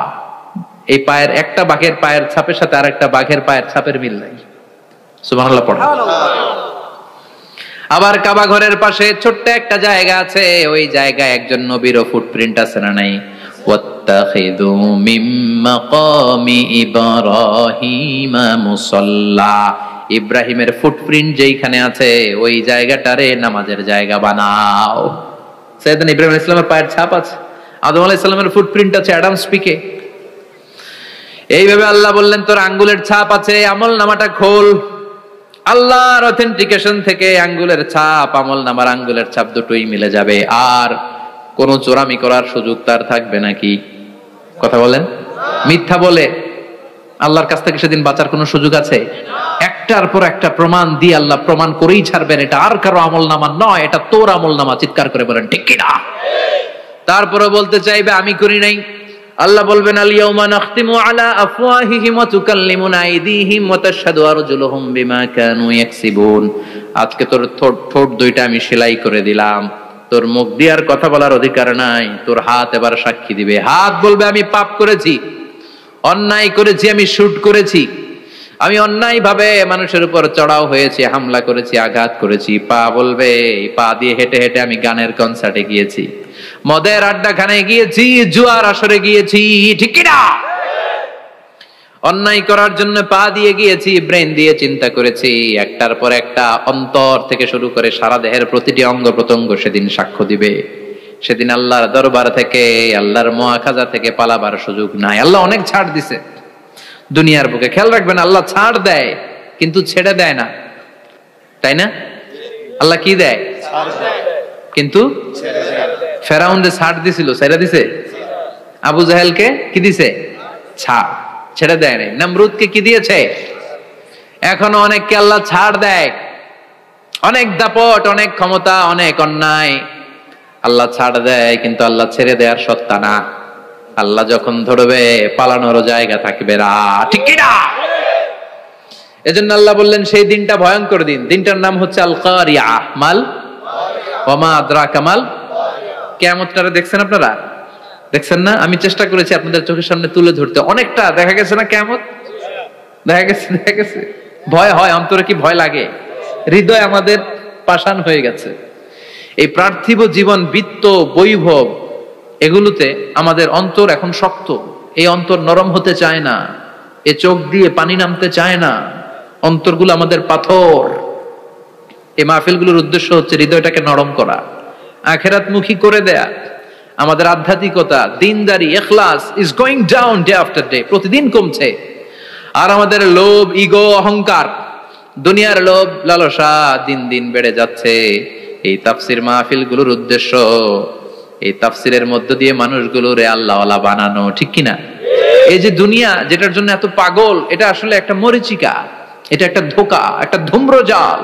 এই পায়ের একটা বাঘের পায়ের ছাপের সাথে আরেকটা বাঘের পায়ের ছাপের মিল নাই। সুবহানাল্লাহ পড়া। আবার কাবা ঘরের পাশে ছোট্ট একটা জায়গা আছে, ওই জায়গায় একজন নবীরও ফুটপ্রিন্ট আছে না নাই? ওয়াত্তাখিযু মিন মাকামি ইব্রাহিমা মুসাল্লা, ইব্রাহিমের ফুটপ্রিন্ট যেইখানে আছে ওই জায়গাটারে নামাজের জায়গা বানাও। সাইয়েদনা ইব্রাহিম আলাইহিস সালামের পায়ের ছাপ আছে, আদম আলাইহিস সালামের ফুটপ্রিন্ট আছে অ্যাডামস পিকে। এইভাবে আল্লাহ বললেন তোর আঙ্গুলের ছাপ আছে, আমল নামাটা খোল। আল্লাহর অথেন্টিকেশন থেকে আঙ্গুলের ছাপ, আমল নামার আঙ্গুলের ছাপ দুটোই মিলে যাবে, আর কোন চোরামি করার সুযোগ তার থাকবে নাকি? কথা বলেন। মিথ্যা বলে আল্লাহর কাছ থেকে সেদিন বাঁচার কোন সুযোগ আছে? একটার পর একটা প্রমাণ দিয়ে আল্লাহ প্রমাণ করেই ছাড়বেন এটা আর কারো আমল নামা নয়, এটা তোর আমল নামা। চিৎকার করে বলেন ঠিক কিনা? তারপরে বলতে চাইবে আমি করি নাই। আল্লাহ বলবেন আল ইয়াউমা নাখতিমু আলা আফওয়াহিহিম ওয়া তুকাল্লিমুনা আইদিহিম ওয়া তাশহাদু আরজুলুহুম বিমা কানু ইয়াকসিবুন। আজকে তোর ঠোঁট দুইটা আমি সেলাই করে দিলাম, তোর মুখ দিয়ে আর কথা বলার অধিকার নাই, তোর হাত এবার সাক্ষী দিবে। হাত বলবে আমি পাপ করেছি, অন্যায় করেছি, আমি শুট করেছি, আমি অন্যায় ভাবে মানুষের উপর চড়াও হয়েছি, হামলা করেছি, আঘাত করেছি। পা বলবে এই পা দিয়ে হেঁটে হেঁটে আমি গানের কনসার্টে গিয়েছি, মদের আড্ডাখানে গিয়েছি, জুয়ার আসরে গিয়েছি, ঠিক কিনা? অন্যায় করার জন্য পা দিয়ে গিয়েছি, ব্রেন দিয়ে চিন্তা করেছি। একটার পর একটা অন্তর থেকে শুরু করে সারা দেহের প্রতিটি অঙ্গ প্রত্যঙ্গ সেদিন সাক্ষ্য দিবে। সেদিন আল্লাহর দরবার থেকে, আল্লাহর মুআখাজা থেকে পালাবার সুযোগ নাই। আল্লাহ অনেক ছাড় দিছে দুনিয়ার বুকে। খেয়াল রাখবেন, আল্লাহ ছাড় দেয় কিন্তু ছেড়ে দেয় না, তাই না? আল্লাহ কি দেয়? কিন্তু ফেরাউনকে ছাড় দিছিল, ছেড়ে দিছে। আবু জাহেলকে কি দিছে? ছাড়, ছেড়ে দেয় নাই। নমরুদকে কি দিয়েছে? এখনো অনেককে আল্লাহ ছাড় দেয়। অনেক দাপট, অনেক ক্ষমতা, অনেক অন্যায় আল্লাহ ছাড় দেয়, কিন্তু আল্লাহ ছেড়ে দেওয়ার সত্তা না। আল্লাহ যখন ধরবে পালানোর জায়গা থাকবে না, ঠিক কি না? এজন্য আল্লাহ বললেন সেই দিনটা ভয়ঙ্কর দিন। দিনটার নাম হচ্ছে আল কারিয়া। মাল ওয়া মা আদরাকা মাল। কিয়ামতটা দেখছেন আপনারা? দেখছেন না? আমি চেষ্টা করেছি আপনাদের চোখের সামনে তুলে ধরতে। অনেকটা দেখা গেছে না কিয়ামত? দেখা গেছে। ভয় হয়, অন্তরে কি ভয় লাগে? হৃদয় আমাদের পাষাণ হয়ে গেছে। এই পার্থিব জীবন, বিত্ত, বৈভব, এগুলোতে আমাদের অন্তর এখন শক্ত। এই অন্তর নরম হতে চায় না, এ চোখ দিয়ে পানি নামতে চায় না, অন্তরগুলো আমাদের পাথর। এই মাহফিলগুলোর উদ্দেশ্য হচ্ছে হৃদয়টাকে নরম করা, আখিরাতমুখী করে দেয়া। আমাদের আধ্যাত্মিকতা, দিনদারি, ইখলাস is going down day after day, প্রতিদিন কমছে। আর আমাদের লোভ, ইগো, অহংকার, দুনিয়ার লোভ, লালসা দিন দিন বেড়ে যাচ্ছে। এই তাফসির মাহফিলগুলোর উদ্দেশ্য এই তাফসিরের মধ্য দিয়ে মানুষগুলোরে আল্লাহওয়ালা বানানো, ঠিক কিনা? এই যে দুনিয়া যেটার জন্য এত পাগল, এটা আসলে একটা মরিচিকা, এটা একটা ধোঁকা, একটা ধূম্রজাল।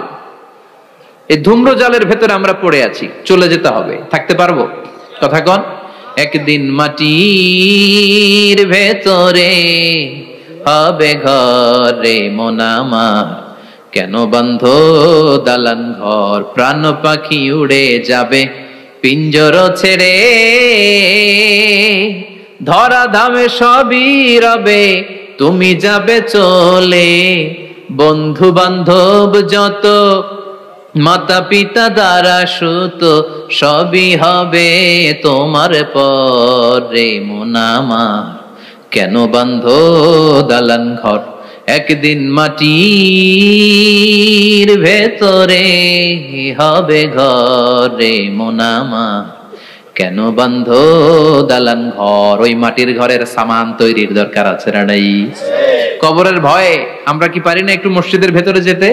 এই ধূম্রজালের ভেতরে আমরা পড়ে আছি, চলে যেতে হবে। থাকতে পারবো? কথা কন। একদিন মাটির ভেতরে হবে ঘরে মন আমার, কেন বন্ধ দালান ঘর, প্রাণ পাখি উড়ে যাবে পিঞ্জর ছেড়ে, ধরা ধামে সবই রবে তুমি যাবে চলে, বন্ধু বান্ধব যত, মাতা পিতা দ্বারা সুত, সবই হবে তোমার পরে মন আমার, কেন বন্ধ দালান ঘর। একদিন মাটির ভেতরে হবে ঘরে মন আমার, কেন বন্ধ দালান ঘর। ওই মাটির ঘরের সামান তৈরির দরকার আছে না নাই? কবরের ভয়ে আমরা কি পারি না একটু মসজিদের ভেতরে যেতে?